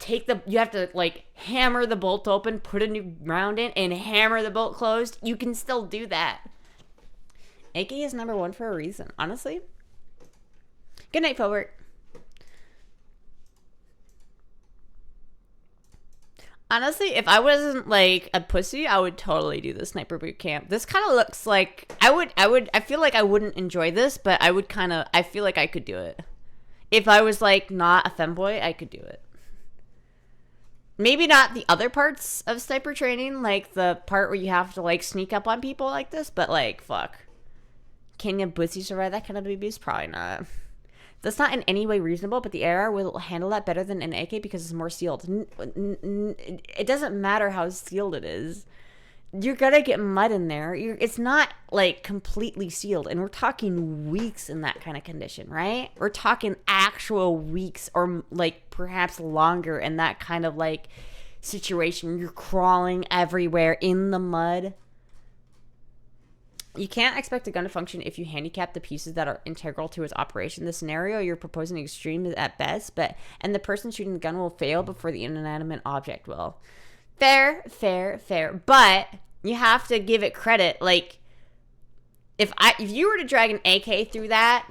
you have to like hammer the bolt open, put a new round in, and hammer the bolt closed. You can still do that. AK is number 1 for a reason, honestly. Good night, Filbert. Honestly, if I wasn't like a pussy, I would totally do the sniper boot camp. This kind of looks like I feel like I wouldn't enjoy this, but I feel like I could do it. If I was like not a femboy, I could do it. Maybe not the other parts of sniper training, like the part where you have to like sneak up on people like this, but like, fuck. Can a pussy survive that kind of abuse? Probably not. That's not in any way reasonable, but the AR will handle that better than an AK because it's more sealed. It doesn't matter how sealed it is. You're gonna get mud in there. It's not like completely sealed, and we're talking weeks in that kind of condition, right? We're talking actual weeks, or like perhaps longer in that kind of like situation. You're crawling everywhere in the mud. You can't expect a gun to function if you handicap the pieces that are integral to its operation. The scenario you're proposing is extreme at best, and the person shooting the gun will fail before the inanimate object will. Fair. But you have to give it credit. Like, if you were to drag an AK through that,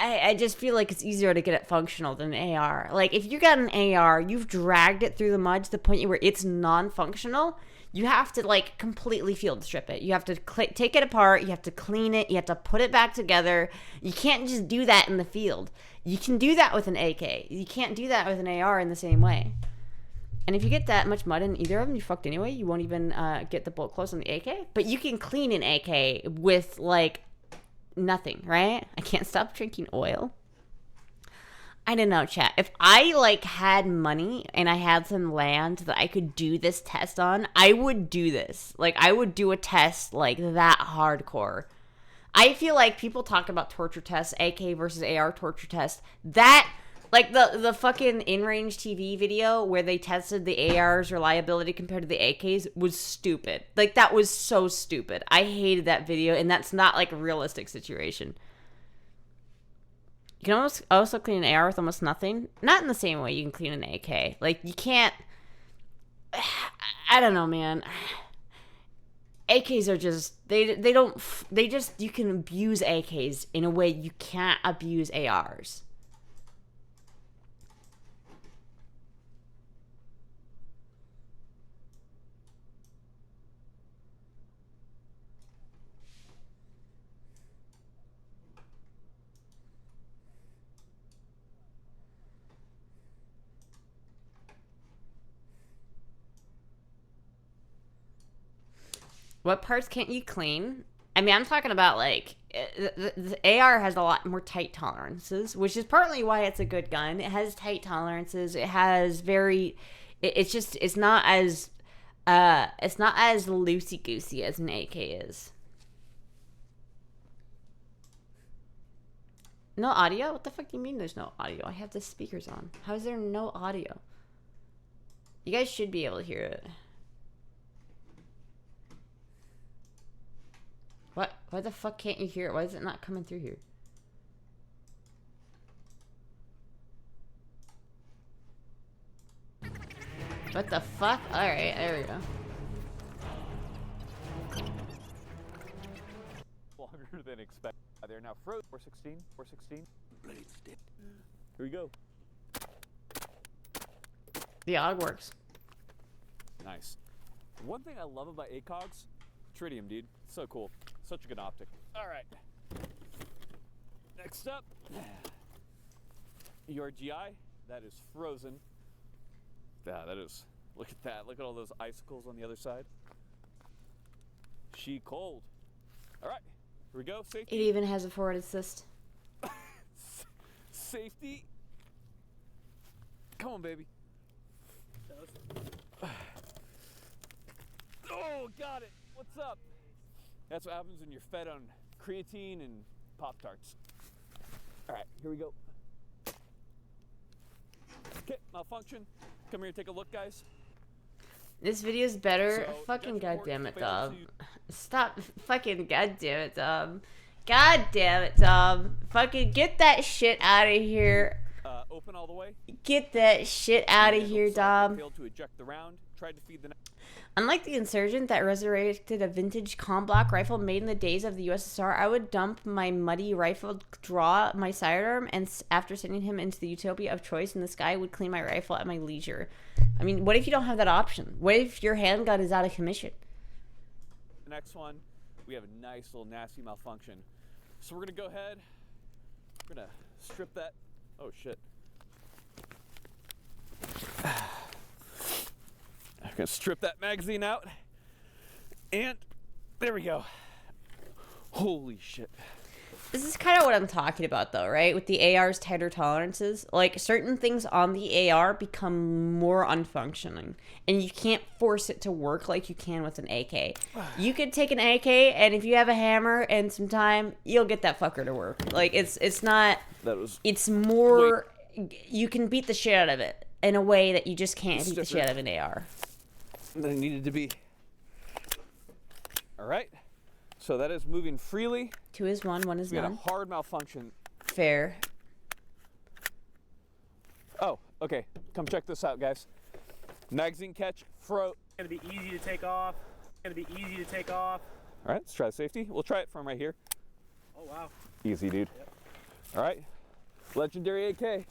I just feel like it's easier to get it functional than an AR. Like, if you got an AR, you've dragged it through the mud to the point where it's non-functional. You have to, like, completely field strip it. You have to take it apart. You have to clean it. You have to put it back together. You can't just do that in the field. You can do that with an AK. You can't do that with an AR in the same way. And if you get that much mud in either of them, you fucked anyway. You won't even get the bolt close on the AK. But you can clean an AK with, like, nothing, right? I can't stop drinking oil. I don't know, chat. If I, like, had money and I had some land that I could do this test on, I would do this. Like, I would do a test, like, that hardcore. I feel like people talk about torture tests, AK versus AR torture tests. That, like, the fucking in-range TV video where they tested the AR's reliability compared to the AK's was stupid. Like, that was so stupid. I hated that video, and that's not, like, a realistic situation. You can also clean an AR with almost nothing. Not in the same way you can clean an AK. Like, you can't... I don't know, man. AKs are just... You can abuse AKs in a way you can't abuse ARs. What parts can't you clean? I mean, I'm talking about, like, the AR has a lot more tight tolerances, which is partly why it's a good gun. It has tight tolerances. It has it's not as loosey goosey as an AK is. No audio? What the fuck do you mean there's no audio? I have the speakers on. How is there no audio? You guys should be able to hear it. What? Why the fuck can't you hear it? Why is it not coming through here? What the fuck? Alright, there we go. Longer than expected. They're now frozen. 416, 416. Here we go. The AUG works. Nice. One thing I love about ACOGs, tritium, dude. So cool. Such a good optic. All right. Next up, your GI. That is frozen. Yeah, that is. Look at that. Look at all those icicles on the other side. She cold. All right. Here we go. Safety. It even has a forward assist. Safety. Come on, baby. Oh, got it. What's up? That's what happens when you're fed on creatine and Pop-Tarts. All right, here we go. Okay, malfunction. Come here, take a look, guys. This video's better. So, Fucking goddamn it, Dom. to- Stop. Fucking goddamn it, Dom. God damn it, Dom. Fucking get that shit out of here. Open all the way. Get that shit out of here, Dom. Failed to eject the round. Tried to feed the. Unlike the Insurgent that resurrected a vintage Comblock rifle made in the days of the USSR, I would dump my muddy rifle, draw my sidearm, and after sending him into the utopia of choice in the sky, would clean my rifle at my leisure. I mean, what if you don't have that option? What if your handgun is out of commission? The next one, we have a nice little nasty malfunction. So we're gonna go ahead. We're gonna strip that. Oh shit. I'm gonna strip that magazine out, and there we go. Holy shit. This is kind of what I'm talking about, though, right? With the AR's tighter tolerances, like certain things on the AR become more unfunctioning, and you can't force it to work like you can with an AK. You could take an AK, and if you have a hammer and some time, you'll get that fucker to work. Like it's not. That was. It's more. You can beat the shit out of it in a way that you just can't beat the shit out of an AR. That needed to be. All right. So that is moving freely. 2 is 1, 1 is We had none. a hard malfunction. Fair. Oh, okay. Come check this out, guys. Magazine catch, It's gonna be easy to take off. All right, let's try safety. We'll try it from right here. Oh wow. Easy, dude. Yep. All right. Legendary AK.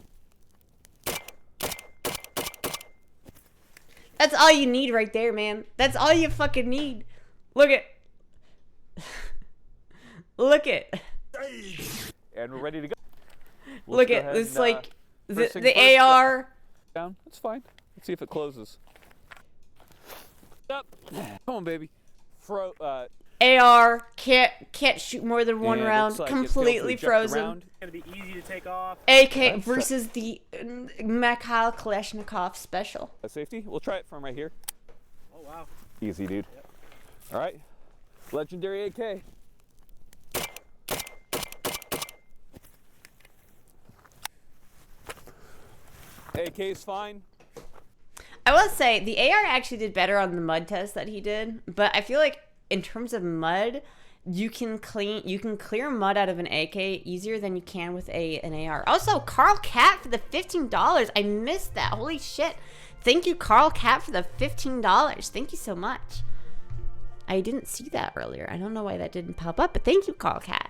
That's all you need right there, man. That's all you fucking need. Look at. Look at. And we're ready to go. Look go at ahead this, and, like first the things first, AR. Down. That's fine. Let's see if it closes. Up. Come on, baby. AR can't shoot more than one And it round. looks like it failed to Completely eject the frozen. round. It's gonna be easy to take off. AK versus the Mikhail Kalashnikov special. Safety. We'll try it from right here. Oh wow. Easy, dude. Yep. All right. Legendary AK. AK's fine. I will say the AR actually did better on the mud test that he did, but I feel like in terms of mud, you can clear mud out of an AK easier than you can with an AR. Also, Carl Cat for the $15. I missed that. Holy shit. Thank you, Carl Cat, for the $15. Thank you so much. I didn't see that earlier. I don't know why that didn't pop up, but thank you, Carl Cat.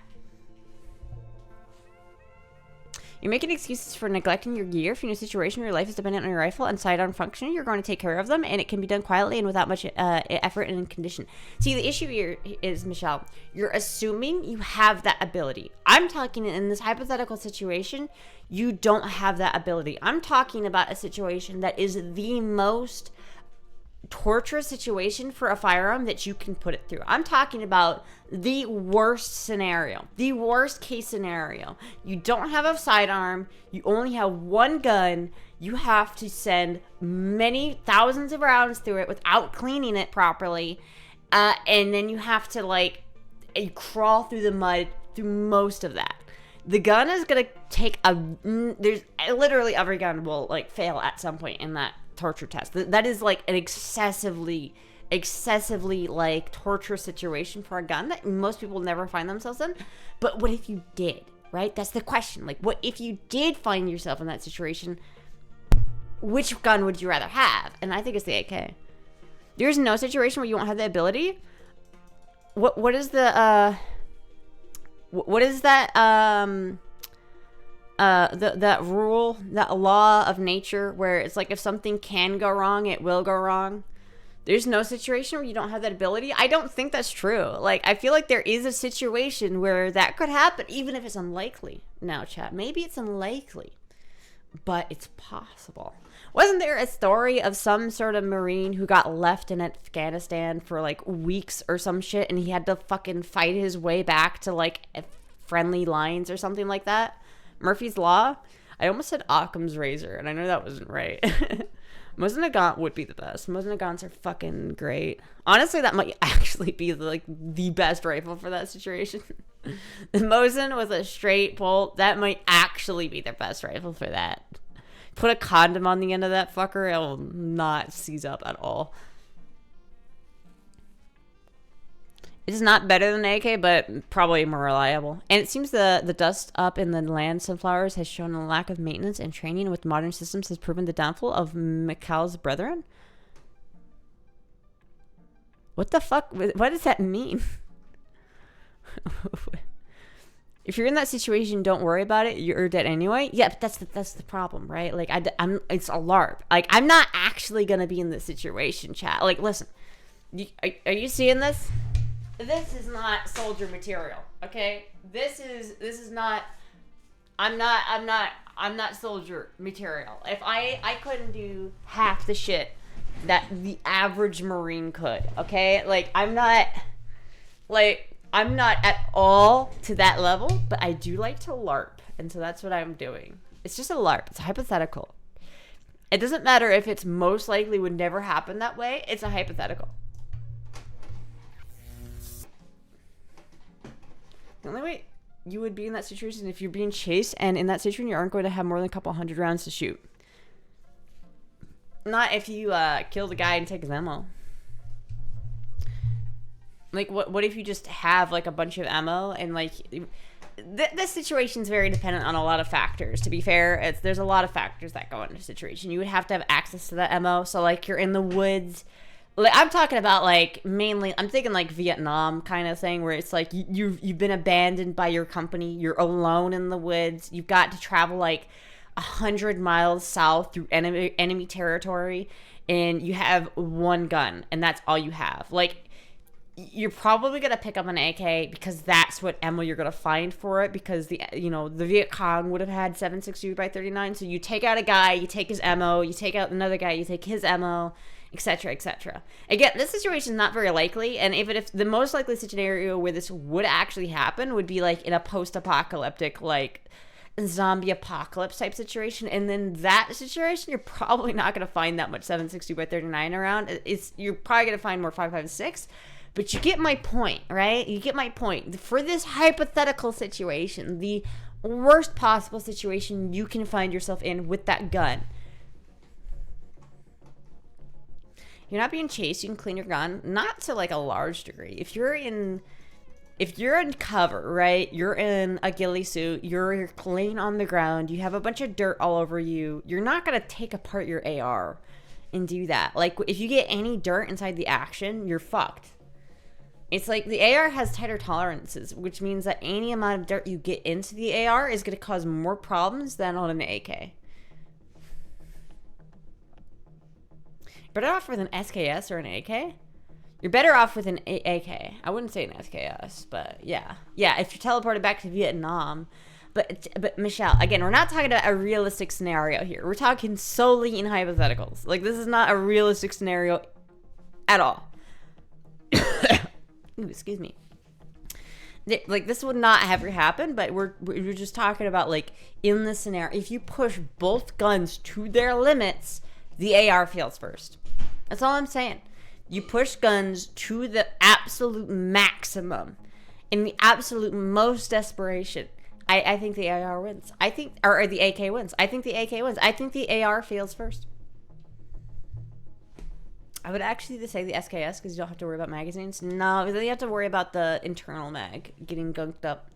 You're making excuses for neglecting your gear. If you're in a situation where your life is dependent on your rifle and sidearm function, you're going to take care of them, and it can be done quietly and without much effort and condition. See, the issue here is, Michelle, you're assuming you have that ability. I'm talking in this hypothetical situation, you don't have that ability. I'm talking about a situation that is the most torturous situation for a firearm that you can put it through. I'm talking about the worst scenario, the worst case scenario. You don't have a sidearm, you only have one gun, you have to send many thousands of rounds through it without cleaning it properly, and then you have to like crawl through the mud through most of that. The gun is gonna take there's literally every gun will like fail at some point in that torture test. That is like an excessively like torturous situation for a gun that most people never find themselves in. But what if you did, right? That's the question. Like, what if you did find yourself in that situation? Which gun would you rather have? And I think it's the AK. There's no situation where you won't have the ability. What is the what is that that rule, that law of nature where it's like if something can go wrong, it will go wrong? There's no situation where you don't have that ability. I don't think that's true. Like, I feel like there is a situation where that could happen, even if it's unlikely. Now, chat, maybe it's unlikely, but it's possible. Wasn't there a story of some sort of Marine who got left in Afghanistan for like weeks or some shit, and he had to fucking fight his way back to like friendly lines or something like that? Murphy's Law? I almost said Occam's Razor, and I know that wasn't right. Mosin Nagant would be the best. Mosin Nagants are fucking great. Honestly, that might actually be like the best rifle for that situation. The Mosin with a straight bolt, that might actually be the best rifle for that. Put a condom on the end of that fucker, it will not seize up at all. It is not better than AK, but probably more reliable. And it seems the dust up in the land sunflowers has shown a lack of maintenance and training with modern systems has proven the downfall of Mikhail's brethren. What the fuck? What does that mean? If you're in that situation, don't worry about it. You're dead anyway. Yeah, but that's the problem, right? Like, it's a LARP. Like, I'm not actually gonna be in this situation, chat. Like, listen, are you seeing this? This is not soldier material, okay? This is not. I'm not soldier material. If I couldn't do half the shit that the average Marine could, okay? Like, I'm not at all to that level, but I do like to LARP, and so that's what I'm doing. It's just a LARP. It's a hypothetical. It doesn't matter if it's most likely would never happen that way. It's a hypothetical. The only way you would be in that situation if you're being chased, and in that situation you aren't going to have more than a couple hundred rounds to shoot. Not if you kill the guy and take his ammo. Like, what if you just have, like, a bunch of ammo and, like... This situation's very dependent on a lot of factors. To be fair, there's a lot of factors that go into a situation. You would have to have access to that ammo. So, like, you're in the woods. Like, I'm talking about, like, mainly... I'm thinking, like, Vietnam kind of thing, where it's, like, you've been abandoned by your company. You're alone in the woods. You've got to travel, like, 100 miles south through enemy territory. And you have one gun. And that's all you have. Like... You're probably going to pick up an AK because that's what ammo you're going to find for it, because the Viet Cong would have had 7.62 by 39. So you take out a guy, you take his ammo, you take out another guy, you take his ammo, etc., etc. Again, this situation is not very likely, and if the most likely scenario where this would actually happen would be like in a post-apocalyptic, like zombie apocalypse type situation, and then that situation you're probably not going to find that much 7.62 by 39 around. You're probably going to find more 5.56. But you get my point, right? You get my point. For this hypothetical situation, the worst possible situation you can find yourself in with that gun. You're not being chased, you can clean your gun. Not to like a large degree. If you're in cover, right? You're in a ghillie suit, you're laying on the ground, you have a bunch of dirt all over you. You're not going to take apart your AR and do that. Like, if you get any dirt inside the action, you're fucked. It's like the AR has tighter tolerances, which means that any amount of dirt you get into the AR is going to cause more problems than on an AK. Better off with an SKS or an AK? You're better off with an AK. I wouldn't say an SKS, but yeah. Yeah, if you're teleported back to Vietnam. But Michelle, again, we're not talking about a realistic scenario here. We're talking solely in hypotheticals. Like, this is not a realistic scenario at all. Ooh, excuse me. Like, this would not ever happen, but we're just talking about, like, in this scenario, if you push both guns to their limits, the AR fails first. That's all I'm saying. You push guns to the absolute maximum, in the absolute most desperation. I think the AR wins. Or the AK wins. I think the AK wins. I think the AR fails first. I would actually say the SKS because you don't have to worry about magazines. No, then you have to worry about the internal mag getting gunked up.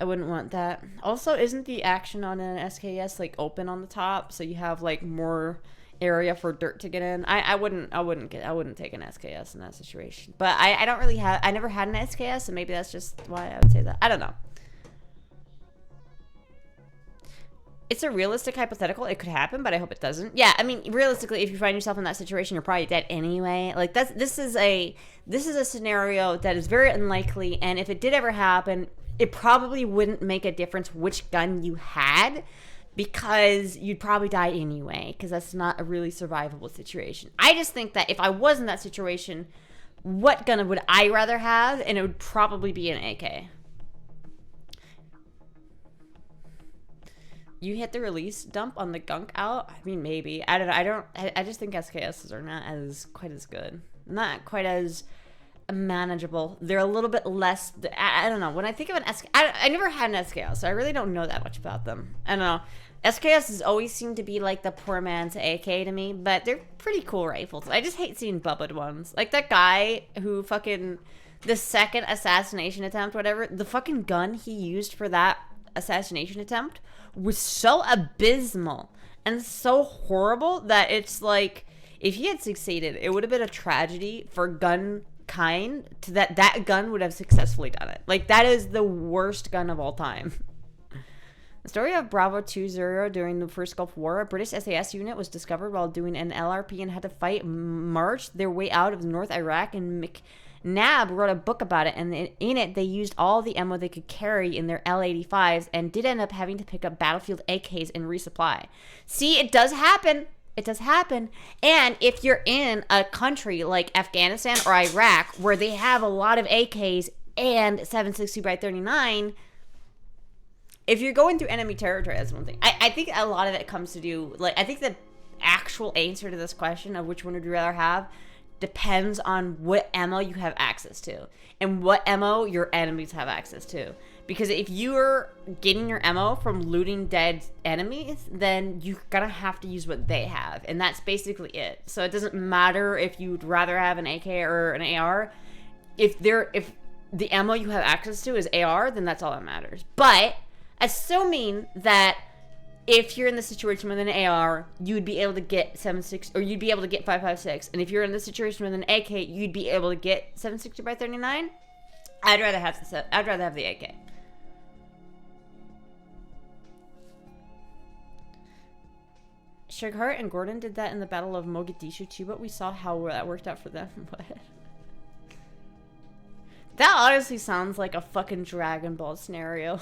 I wouldn't want that. Also, isn't the action on an SKS like open on the top, so you have like more area for dirt to get in? I wouldn't take an SKS in that situation. But I never had an SKS, so maybe that's just why I would say that. I don't know. It's a realistic hypothetical. It could happen, but I hope it doesn't. Yeah, I mean, realistically, if you find yourself in that situation, you're probably dead anyway. Like, this is a scenario that is very unlikely, and if it did ever happen, it probably wouldn't make a difference which gun you had, because you'd probably die anyway, because that's not a really survivable situation. I just think that if I was in that situation, what gun would I rather have? And it would probably be an AK. You hit the release dump on the gunk out? I mean, maybe. I don't know. I just think SKSs are not quite as good. Not quite as manageable. They're a little bit less. I don't know. When I think of an SK, I never had an SKS, so I really don't know that much about them. I don't know. SKSs always seem to be like the poor man's AK to me, but they're pretty cool rifles. I just hate seeing bubbled ones. Like that guy who fucking, the second assassination attempt, whatever, the fucking gun he used for that assassination attempt was so abysmal and so horrible that it's like, if he had succeeded, it would have been a tragedy for gun kind to that gun would have successfully done it. Like, that is the worst gun of all time. The story of Bravo 20 during the first Gulf War, a British SAS unit was discovered while doing an LRP and had to march their way out of North Iraq, and McNabb wrote a book about it, and in it they used all the ammo they could carry in their L-85s and did end up having to pick up battlefield AKs and resupply. See, it does happen. It does happen. And if you're in a country like Afghanistan or Iraq where they have a lot of AKs and 7.62x39, if you're going through enemy territory, that's one thing. I think a lot of it comes to do, like, I think the actual answer to this question of which one would you rather have depends on what ammo you have access to and what ammo your enemies have access to. Because if you're getting your ammo from looting dead enemies, then you're gonna have to use what they have, and that's basically it. So it doesn't matter if you'd rather have an AK or an AR. If the ammo you have access to is AR, then that's all that matters. But assuming that if you're in the situation with an AR, you'd be able to get 7.6, or you'd be able to get 5.56, and if you're in the situation with an AK, you'd be able to get 7.60x39. I'd rather have the AK. Sugarheart and Gordon did that in the Battle of Mogadishu too, but we saw how that worked out for them. That honestly sounds like a fucking Dragon Ball scenario.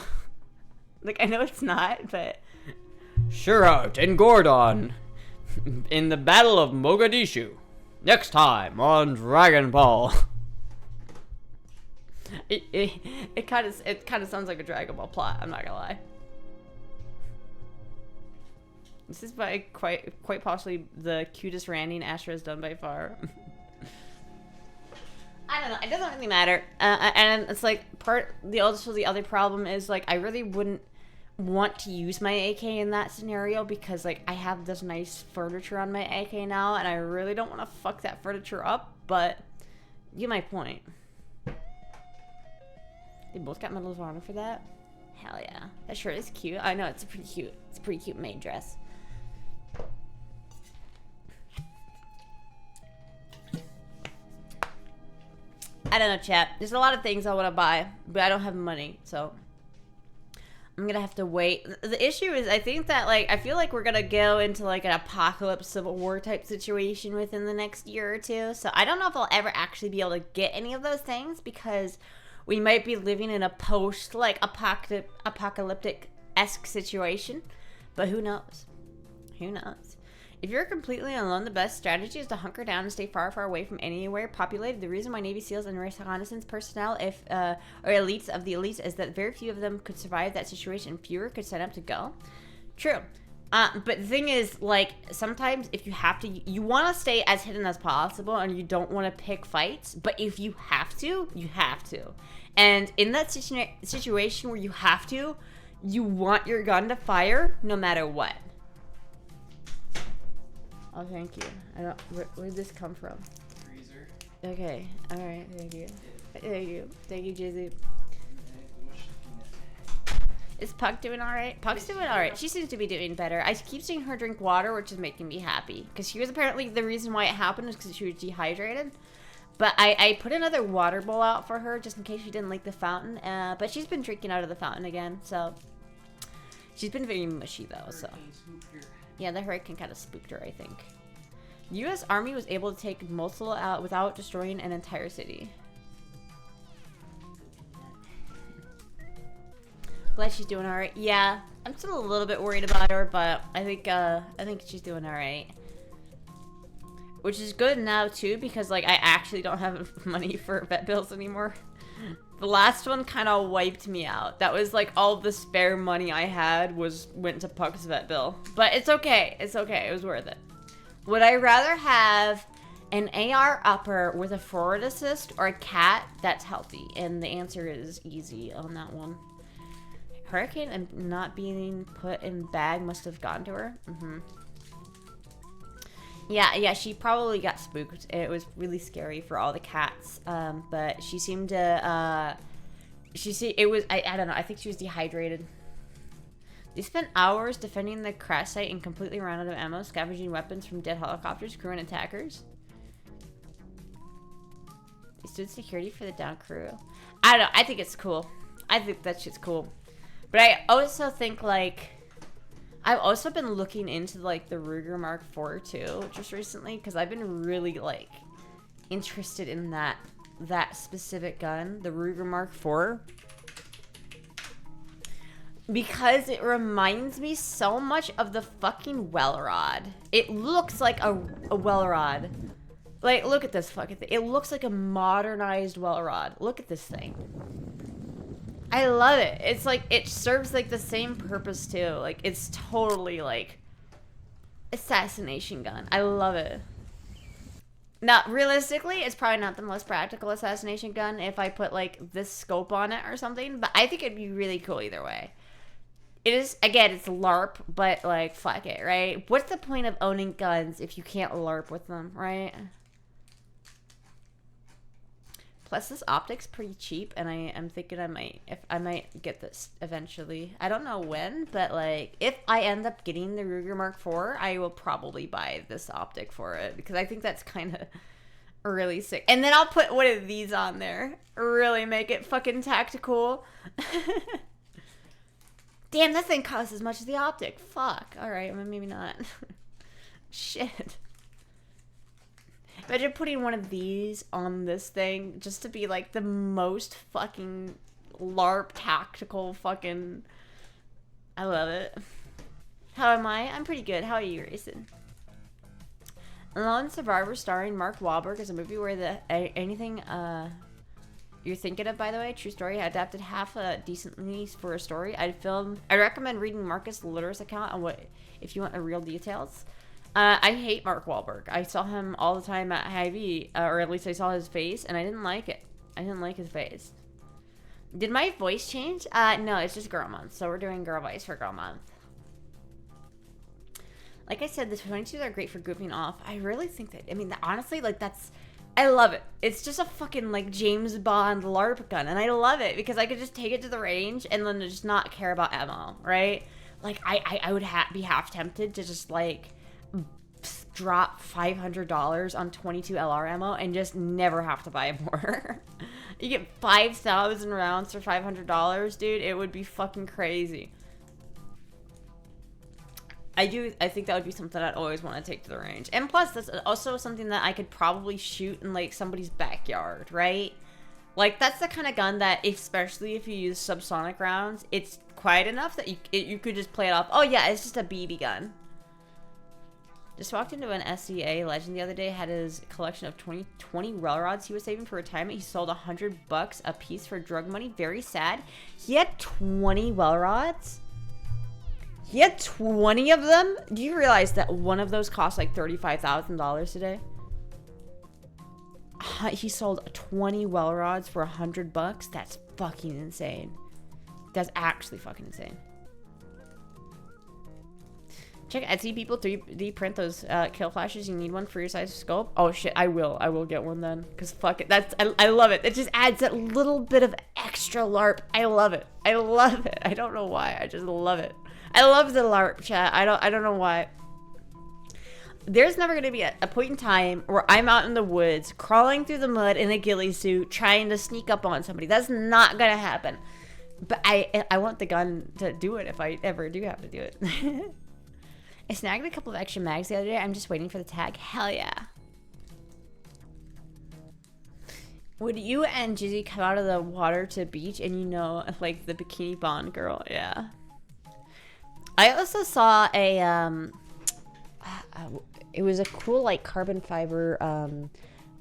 Like, I know it's not, but Sugarheart and Gordon in the Battle of Mogadishu. Next time on Dragon Ball. It kind of sounds like a Dragon Ball plot. I'm not gonna lie. This is by quite possibly the cutest ranting Astra has done by far. I don't know. It doesn't really matter. And it's like the other problem is, like, I really wouldn't want to use my AK in that scenario because, like, I have this nice furniture on my AK now, and I really don't want to fuck that furniture up. But you get my point. They both got Medal of Honor for that. Hell yeah, that shirt is cute. I know, it's pretty cute. It's a pretty cute maid dress. I don't know, chat. There's a lot of things I want to buy, but I don't have money, so I'm gonna have to wait. The issue is, I think that, like, I feel like we're gonna go into, like, an apocalypse Civil War type situation within the next year or two, so I don't know if I'll ever actually be able to get any of those things, because we might be living in a post, like, apocalyptic-esque situation, but who knows? Who knows? If you're completely alone, the best strategy is to hunker down and stay far, far away from anywhere populated. The reason why Navy SEALs and reconnaissance personnel, or elites of the elites, is that very few of them could survive that situation and fewer could sign up to go. True. But the thing is, like, sometimes if you have to, you want to stay as hidden as possible and you don't want to pick fights. But if you have to, you have to. And in that situation where you have to, you want your gun to fire no matter what. Oh, thank you. I don't. Where did this come from? Freezer. Okay. All right. Thank you. Thank you. Thank you, Jizzy. Is Puck doing all right? Puck's doing all right. She seems to be doing better. I keep seeing her drink water, which is making me happy. Because she was apparently, the reason why it happened was because she was dehydrated. But I put another water bowl out for her just in case she didn't like the fountain. But she's been drinking out of the fountain again, so. She's been very mushy though, so. Yeah, the hurricane kind of spooked her, I think. The U.S. Army was able to take Mosul out without destroying an entire city. Glad she's doing all right. Yeah, I'm still a little bit worried about her, but I think she's doing all right. Which is good now too, because like I actually don't have money for vet bills anymore. The last one kind of wiped me out. That was like all the spare money I had went to Puck's vet bill. But it's okay. It's okay. It was worth it. Would I rather have an AR upper with a forward assist or a cat that's healthy? And the answer is easy on that one. Hurricane and not being put in bag must have gotten to her. Yeah, she probably got spooked. It was really scary for all the cats. But she seemed to, I don't know, I think she was dehydrated. They spent hours defending the crash site and completely ran out of ammo, scavenging weapons from dead helicopters, crew, and attackers. They stood security for the down crew. I don't know, I think it's cool. I think that shit's cool. But I also think, like, I've also been looking into, like, the Ruger Mark IV too, just recently, because I've been really, like, interested in that specific gun, the Ruger Mark IV. Because it reminds me so much of the fucking well rod. It looks like a well rod. Like, look at this fucking thing. It looks like a modernized well rod. Look at this thing. I love it. It's like, it serves like the same purpose too. Like, it's totally like assassination gun. I love it. Now, realistically, it's probably not the most practical assassination gun if I put like this scope on it or something, but I think it'd be really cool either way. It is, again, it's LARP, but like, fuck it, right? What's the point of owning guns if you can't LARP with them, right? Plus, this optic's pretty cheap, and I'm thinking I might get this eventually. I don't know when, but like, if I end up getting the Ruger Mark IV, I will probably buy this optic for it because I think that's kind of really sick. And then I'll put one of these on there, really make it fucking tactical. Damn, that thing costs as much as the optic. Fuck. All right, well, maybe not. Shit. Imagine putting one of these on this thing just to be like the most fucking LARP tactical fucking. I love it. How am I? I'm pretty good. How are you, Grayson? Lone Survivor starring Mark Wahlberg is a movie where anything you're thinking of, by the way, true story, adapted half decently for a story. I recommend reading Marcus Litter's account on what if you want the real details. I hate Mark Wahlberg. I saw him all the time at Hy-Vee, or at least I saw his face, and I didn't like it. I didn't like his face. Did my voice change? No, it's just Girl Month, so we're doing Girl Voice for Girl Month. Like I said, the 22s are great for goofing off. I really think that, I mean, honestly, like, I love it. It's just a fucking, like, James Bond LARP gun, and I love it because I could just take it to the range and then just not care about ammo, right? Like, I would be half tempted to just, like, drop $500 on 22 LR ammo and just never have to buy more. You get 5,000 rounds for $500, dude. It would be fucking crazy. I think that would be something I'd always want to take to the range. And plus, that's also something that I could probably shoot in, like, somebody's backyard, right? Like, that's the kind of gun that, especially if you use subsonic rounds, it's quiet enough that you could just play it off. Oh, yeah, it's just a BB gun. Just walked into an SCA legend the other day, had his collection of 20 well rods he was saving for retirement. He sold $100 a piece for drug money. Very sad. He had 20 well rods. He had 20 of them. Do you realize that one of those cost like $35,000 today? He sold 20 well rods for $100. That's fucking insane. That's actually fucking insane. Check Etsy, people 3D print those kill flashes. You need one for your size scope. Oh shit, I will get one then. Cause fuck it, I love it. It just adds that little bit of extra LARP. I love it. I love it. I don't know why. I just love it. I love the LARP chat. I don't know why. There's never gonna be a point in time where I'm out in the woods crawling through the mud in a ghillie suit trying to sneak up on somebody. That's not gonna happen. But I want the gun to do it if I ever do have to do it. I snagged a couple of extra mags the other day. I'm just waiting for the tag. Hell yeah. Would you and Jizzy come out of the water to beach and you know, like the bikini bond girl? Yeah. I also saw a, it was a cool like carbon fiber,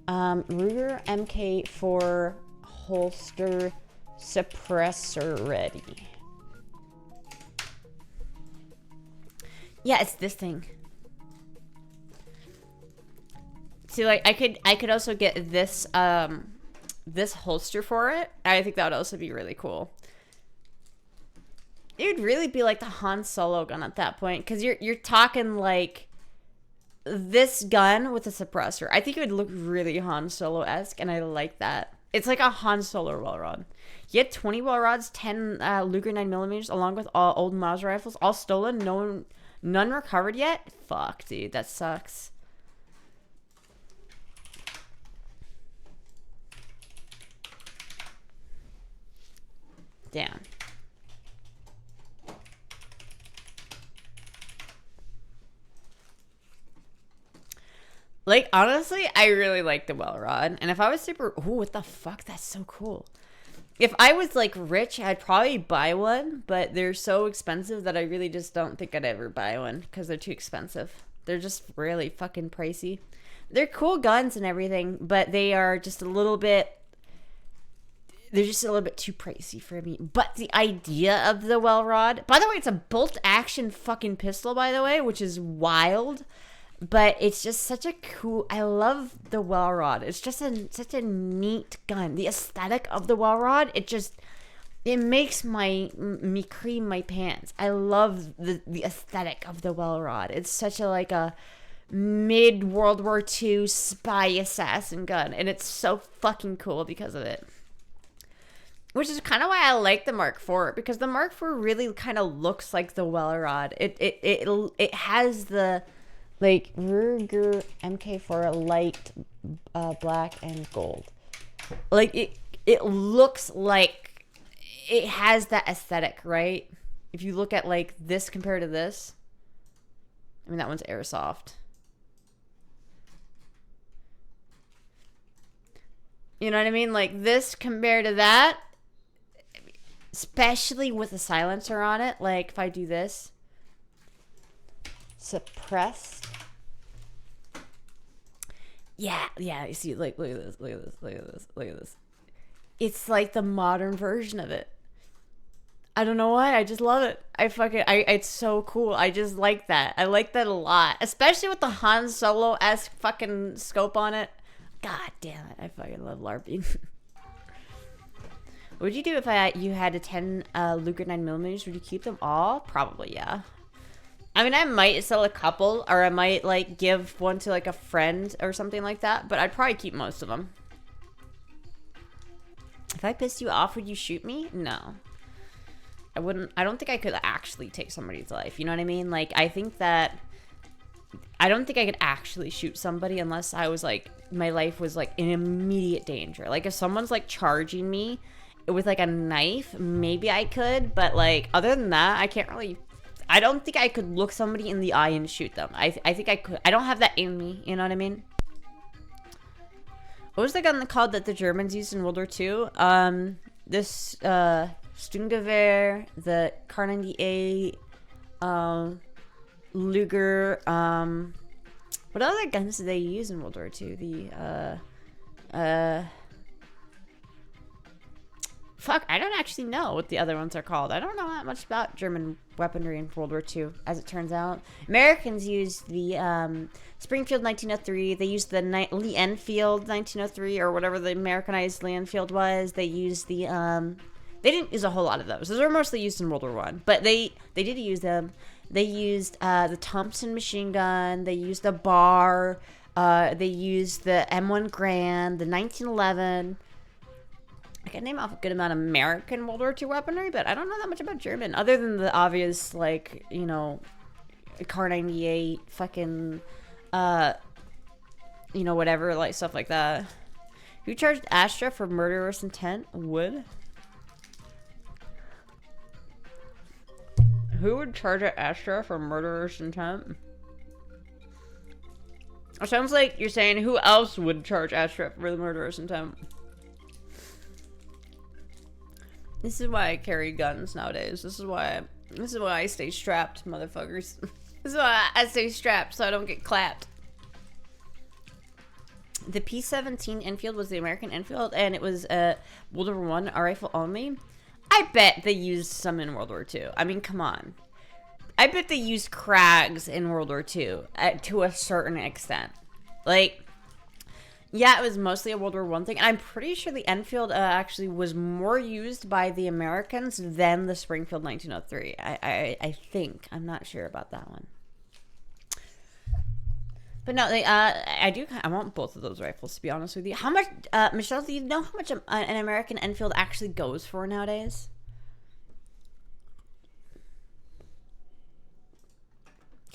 Ruger MK4 holster suppressor ready. Yeah, it's this thing. See, like I could also get this this holster for it. I think that would also be really cool. It would really be like the Han Solo gun at that point, because you're talking like this gun with a suppressor. I think it would look really Han Solo-esque, and I like that. It's like a Han Solo well rod. You had 20 well rods, 10 Luger 9mm, along with all old Mauser rifles, all stolen. None recovered yet? Fuck, dude. That sucks. Damn. Like, honestly, I really like the well rod. And if I was super... Ooh, what the fuck? That's so cool. If I was, like, rich, I'd probably buy one. But they're so expensive that I really just don't think I'd ever buy one. Because they're too expensive. They're just really fucking pricey. They're cool guns and everything. But they are just a little bit... They're just a little bit too pricey for me. But the idea of the well rod... By the way, it's a bolt-action fucking pistol, by the way. Which is wild. But it's just such a cool... I love the well rod. It's just such a neat gun. The aesthetic of the well rod, it makes me cream my pants. I love the aesthetic of the well rod. It's such a mid World War II spy assassin gun, and it's so fucking cool because of it. Which is kind of why I like the Mark IV, because the Mark IV really kind of looks like the well rod. It has the like Ruger MK4 light black and gold. Like it looks like it has that aesthetic, right? If you look at like this compared to this, I mean that one's airsoft. You know what I mean? Like this compared to that, especially with a silencer on it. Like if I do this, suppressed. Yeah, you see, like, look at this. It's like the modern version of it. I don't know why, I just love it. It's so cool. I just like that. I like that a lot. Especially with the Han Solo-esque fucking scope on it. God damn it, I fucking love LARPing. What would you do if you had a 10 Luger 9mm? Would you keep them all? Probably, yeah. I mean, I might sell a couple, or I might, like, give one to, like, a friend or something like that, but I'd probably keep most of them. If I pissed you off, would you shoot me? No. I wouldn't. I don't think I could actually take somebody's life, you know what I mean? Like, I don't think I could actually shoot somebody unless I was, like, my life was, like, in immediate danger. Like, if someone's, like, charging me with, like, a knife, maybe I could, but, like, other than that, I can't really... I don't think I could look somebody in the eye and shoot them. I think I could. I don't have that in me. You know what I mean? What was the gun called that the Germans used in World War II? This Sturmgewehr, the Kar 98, Luger, What other guns did they use in World War II? Fuck, I don't actually know what the other ones are called. I don't know that much about German weaponry in World War II, as it turns out. Americans used the Springfield 1903. They used the Lee Enfield 1903, or whatever the Americanized Lee Enfield was. They used the they didn't use a whole lot of those. Those were mostly used in World War One, but they did use them. They used the Thompson machine gun. They used the Bar. They used the M1 Grand, the 1911. I can name off a good amount of American World War II weaponry, but I don't know that much about German, other than the obvious, like, you know, Car 98, fucking, you know, whatever, like, stuff like that. Who charged Astra for murderous intent? Would? Who would charge at Astra for murderous intent? It sounds like you're saying who else would charge Astra for the murderous intent. This is why I carry guns nowadays. This is why I stay strapped, motherfuckers. This is why I stay strapped so I don't get clapped. The P-17 Enfield was the American Enfield, and it was a World War One rifle only. I bet they used some in World War II. I mean, come on. I bet they used Krags in World War II to a certain extent. Like, yeah, it was mostly a World War One thing, and I'm pretty sure the Enfield actually was more used by the Americans than the Springfield 1903. I think. I'm not sure about that one. But no, I want both of those rifles, to be honest with you. How much, Michelle, do you know how much an American Enfield actually goes for nowadays?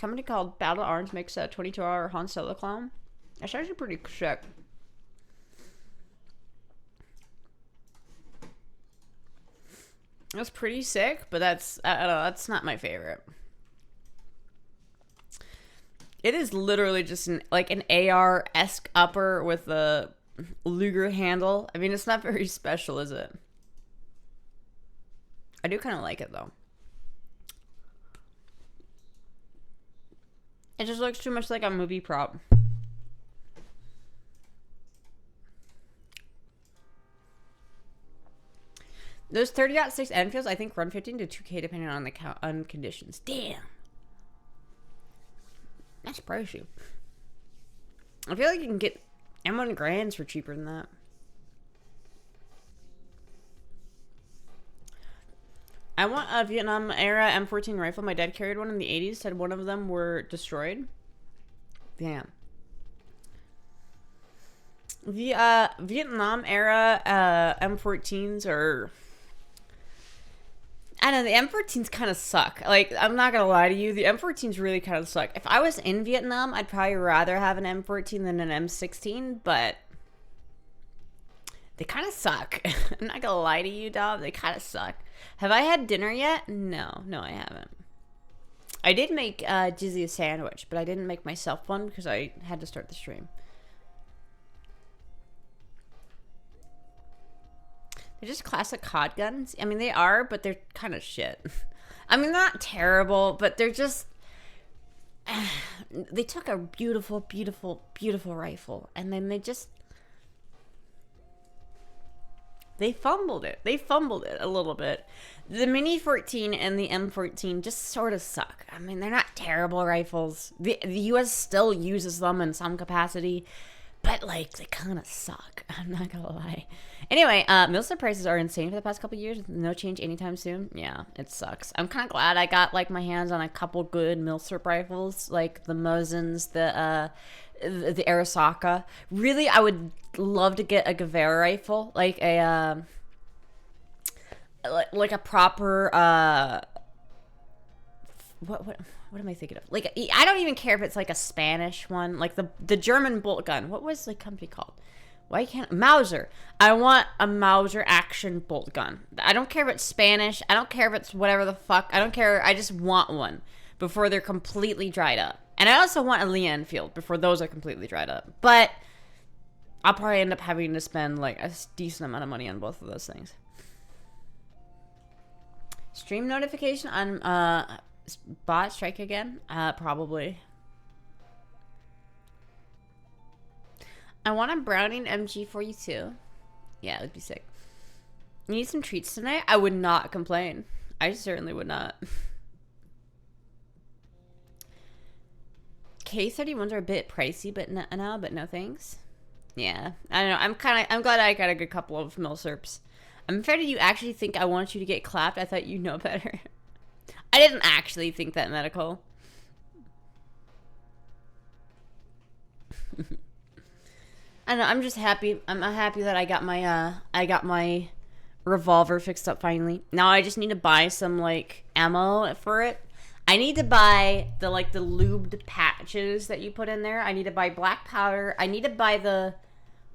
Company called Battle Arms makes a 22-hour Han Solo clone. That's actually pretty sick. That's pretty sick, but that's, I don't know, that's not my favorite. It is literally just like an AR-esque upper with a Luger handle. I mean, it's not very special, is it? I do kind of like it, though. It just looks too much like a movie prop. Those 30-06 Enfields, I think, run 15 to 2K depending on the conditions. Damn. That's pricey. I feel like you can get M1 Grands for cheaper than that. I want a Vietnam era M14 rifle. My dad carried one in the 80s. Said one of them were destroyed. Damn. The Vietnam era M14s are... I don't know, the M14s kind of suck. Like, I'm not gonna lie to you, the M14s really kind of suck. If I was in Vietnam, I'd probably rather have an M14 than an M16, but they kind of suck. I'm not gonna lie to you, dog. They kind of suck. Have I had dinner yet? No, I haven't. I did make Jizzy a sandwich, but I didn't make myself one because I had to start the stream. They're just classic COD guns. I mean, they are, but they're kind of shit. I mean, they're not terrible, but they're just... They took a beautiful, beautiful, beautiful rifle, and then they just... They fumbled it. They fumbled it a little bit. The Mini 14 and the M14 just sort of suck. I mean, they're not terrible rifles. The U.S. still uses them in some capacity, but, like, they kind of suck. I'm not gonna lie. Anyway, Milsim prices are insane for the past couple years. No change anytime soon. Yeah, it sucks. I'm kind of glad I got, like, my hands on a couple good Milsim rifles, like the Mosins, the Arasaka. Really, I would love to get a Guevara rifle, like a like a proper what am I thinking of? Like, I don't even care if it's like a Spanish one, like the German bolt gun. What was the company called? Why can't Mauser? I want a Mauser action bolt gun. I don't care if it's Spanish. I don't care if it's whatever the fuck. I don't care. I just want one before they're completely dried up. And I also want a Lee Enfield before those are completely dried up. But I'll probably end up having to spend like a decent amount of money on both of those things. Stream notification on bot strike again? Probably. I want a Browning MG for you too. Yeah, it'd be sick. You need some treats tonight? I would not complain. I certainly would not. K31s are a bit pricey, but no thanks. Yeah, I don't know. I'm glad I got a good couple of milsurps. I'm afraid you actually think I want you to get clapped. I thought you know better. I didn't actually think that, medical. I know. I'm just happy. I'm happy that I got my revolver fixed up finally. Now I just need to buy some like ammo for it. I need to buy the lubed patches that you put in there. I need to buy black powder. I need to buy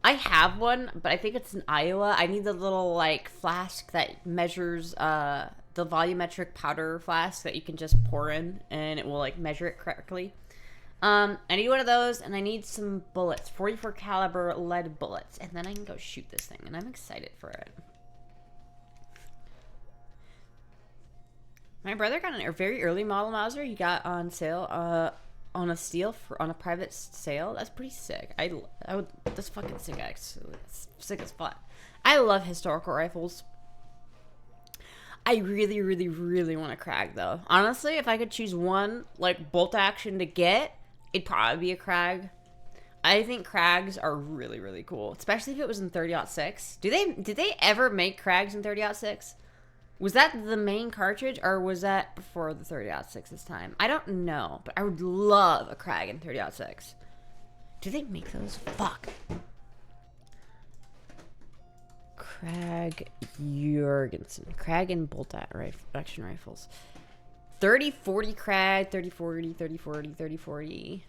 I have one, but I think it's in Iowa. I need the little like flask that measures the volumetric powder flask that you can just pour in and it will like measure it correctly. I need one of those, and I need some bullets, 44 caliber lead bullets, and then I can go shoot this thing, and I'm excited for it. My brother got a very early model Mauser he got on sale, on a private sale. That's pretty sick. That's fucking sick, actually. It's sick as fuck. I love historical rifles. I really, really, really want a Krag, though. Honestly, if I could choose one, like, bolt action to get, it'd probably be a Krag. I think Krags are really, really cool. Especially if it was in 30-06. Did they ever make Krags in 30-06? Was that the main cartridge, or was that before the 30-06 this time? I don't know, but I would love a Krag in 30-06. Do they make those? Fuck. Krag Jorgensen. Krag and bolt action rifles. 30-40 Krag, 30-40, 30-40, 30-40.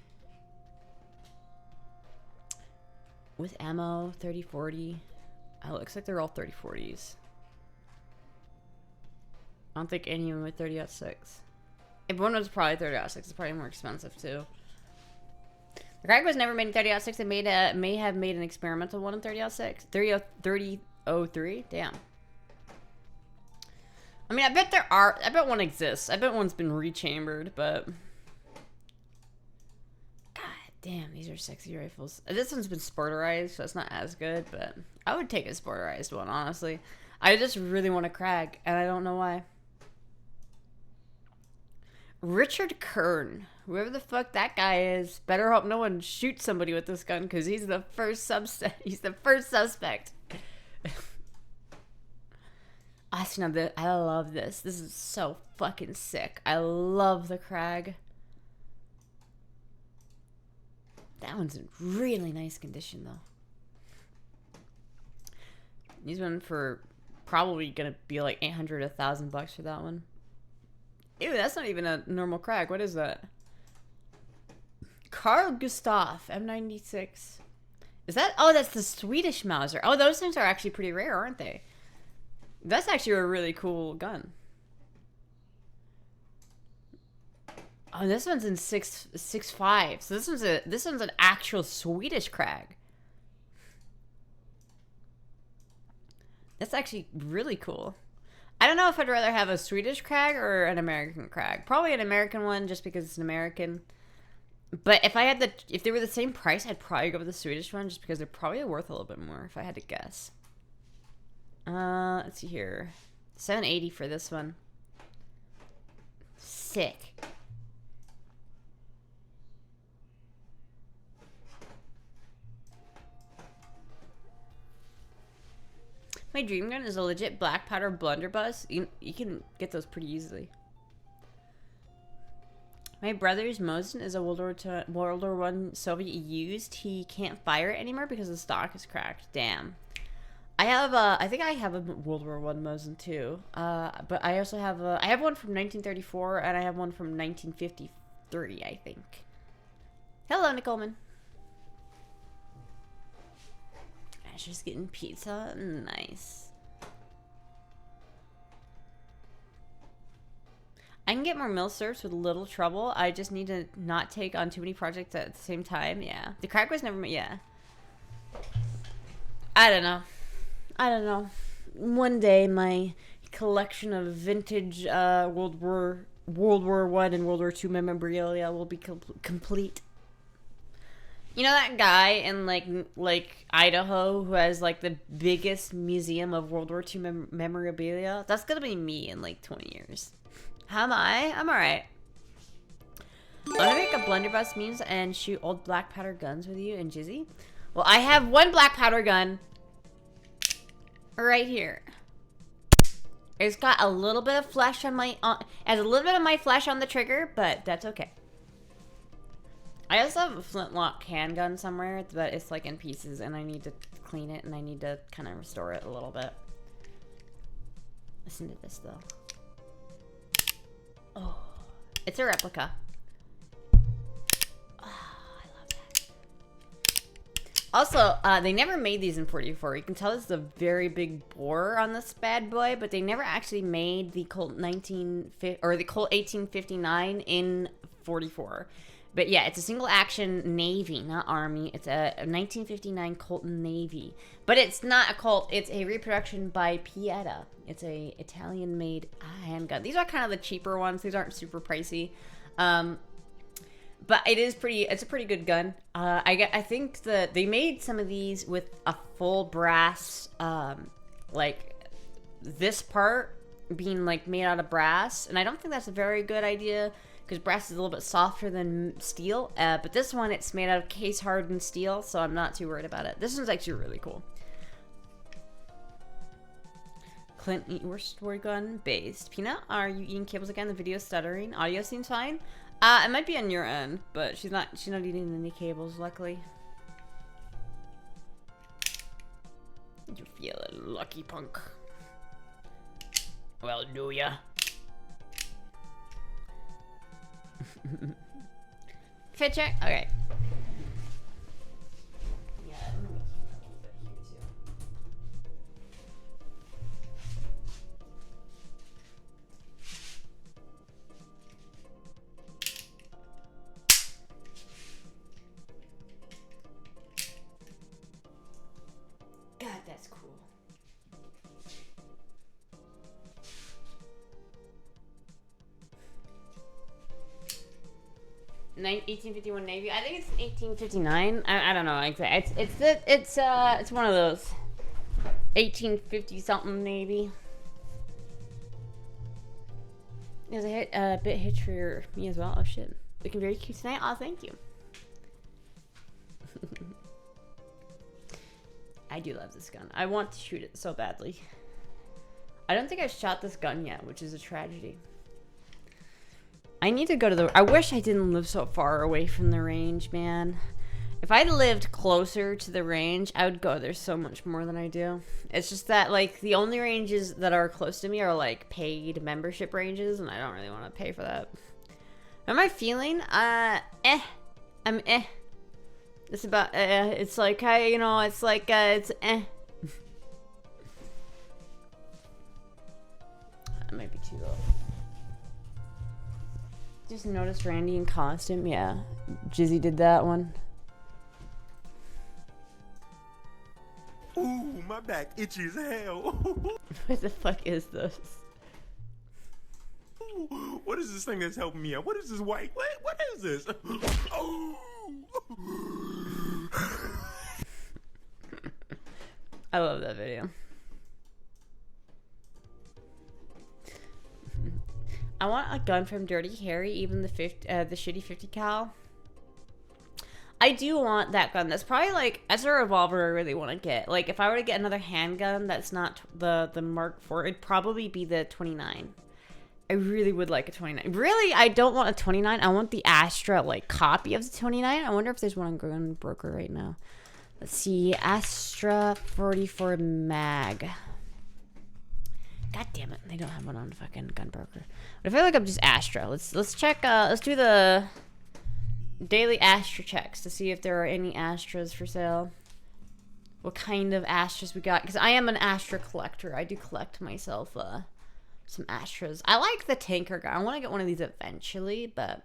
With ammo, 30-40. Oh, it looks like they're all 30-40s. I don't think any of them are 30-06. If one was probably 30-06, it's probably more expensive too. The Krag was never made in 30-06. They may have made an experimental one in 30-06. 30-03? Damn. I mean, I bet one exists. I bet one's been rechambered, but... God damn, these are sexy rifles. This one's been sporterized, so it's not as good, but I would take a sporterized one, honestly. I just really want a Krag, and I don't know why. Richard Kern. Whoever the fuck that guy is, better hope no one shoots somebody with this gun, because he's the first suspect. Astra, I love this. This is so fucking sick. I love the Krag. That one's in really nice condition, though. These one for probably gonna be like 800, $1,000 for that one. Ew, that's not even a normal Krag. What is that? Carl Gustaf, M96. Is that? Oh, that's the Swedish Mauser. Oh, those things are actually pretty rare, aren't they? That's actually a really cool gun. Oh, this one's in 6.5. So this one's an actual Swedish Krag. That's actually really cool. I don't know if I'd rather have a Swedish Krag or an American Krag. Probably an American one, just because it's an American. But if they were the same price, I'd probably go with the Swedish one, just because they're probably worth a little bit more, if I had to guess. Let's see here. $780 for this one. Sick. My dream gun is a legit black powder blunderbuss. You can get those pretty easily. My brother's Mosin is a World War I Soviet used. He can't fire it anymore because the stock is cracked. Damn. I think I have a World War I Mosin too. But I also have I have one from 1934 and I have one from 1953, I think. Hello, Nicoleman. Just getting pizza. Nice. I can get more milsurps with little trouble. I just need to not take on too many projects at the same time. Yeah. The Krag was never... Yeah. I don't know. One day my collection of vintage World War I and World War II memorabilia will be complete. You know that guy in like Idaho who has like the biggest museum of World War II memorabilia? That's gonna be me in like 20 years. How am I? I'm alright. I'm gonna make a blunderbuss memes and shoot old black powder guns with you and Jizzy. Well, I have one black powder gun right here. It's got a little bit of flesh on my, has a little bit of my flesh on the trigger, but that's okay. I also have a flintlock handgun somewhere, but it's like in pieces, and I need to clean it, and I need to kind of restore it a little bit. Listen to this, though. Oh, it's a replica. Oh, I love that. Also, they never made these in 44. You can tell it's a very big bore on this bad boy, but they never actually made the Colt 1859 in 44. But yeah, it's a single action Navy, not Army. It's a 1959 Colt Navy. But it's not a Colt. It's a reproduction by Pieta. It's a Italian-made handgun. These are kind of the cheaper ones. These aren't super pricey. But it's a pretty good gun. I think that they made some of these with a full brass, like this part being like made out of brass. And I don't think that's a very good idea, because brass is a little bit softer than steel. But this one, it's made out of case-hardened steel, so I'm not too worried about it. This one's actually really cool. Clint, your story gun based. Peanut, are you eating cables again? The video's stuttering. Audio seems fine. It might be on your end, but she's not eating any cables, luckily. You feel lucky, punk. Well, do ya? Fit check? Okay. Yeah, I'm gonna make a little bit here too. God, that's cool. 1851 Navy. I think it's 1859. I don't know. It's one of those 1850 something Navy. There's a bit hitch for me as well. Oh shit, looking very cute tonight. Oh, thank you. I do love this gun. I want to shoot it so badly. I don't think I've shot this gun yet, which is a tragedy. I need to go to the... I wish I didn't live so far away from the range, man. If I lived closer to the range, I would go there so much more than I do. It's just that, like, the only ranges that are close to me are, like, paid membership ranges, and I don't really want to pay for that. How am I feeling? I'm eh. It's about, it's like, it's like, it's eh. That might be too low. Just noticed Randy in costume. Yeah, Jizzy did that one. Ooh, my back itchy as hell. What the fuck is this? Ooh, what is this thing that's helping me out? What is this white? What is this? Oh. I love that video. I want a gun from Dirty Harry, even the shitty 50 cal. I do want that gun. That's probably like, as a revolver I really want to get. Like, if I were to get another handgun that's not the Mark IV, it'd probably be the 29. I really would like a 29. Really, I don't want a 29. I want the Astra, like, copy of the 29. I wonder if there's one on Gun Broker right now. Let's see. Astra 44 mag. God damn it. They don't have one on fucking Gun Broker. But if I look up just Astra, let's check, let's do the daily Astra checks to see if there are any Astras for sale. What kind of Astras we got. Because I am an Astra collector. I do collect myself, some Astras. I like the tanker guy. I want to get one of these eventually, but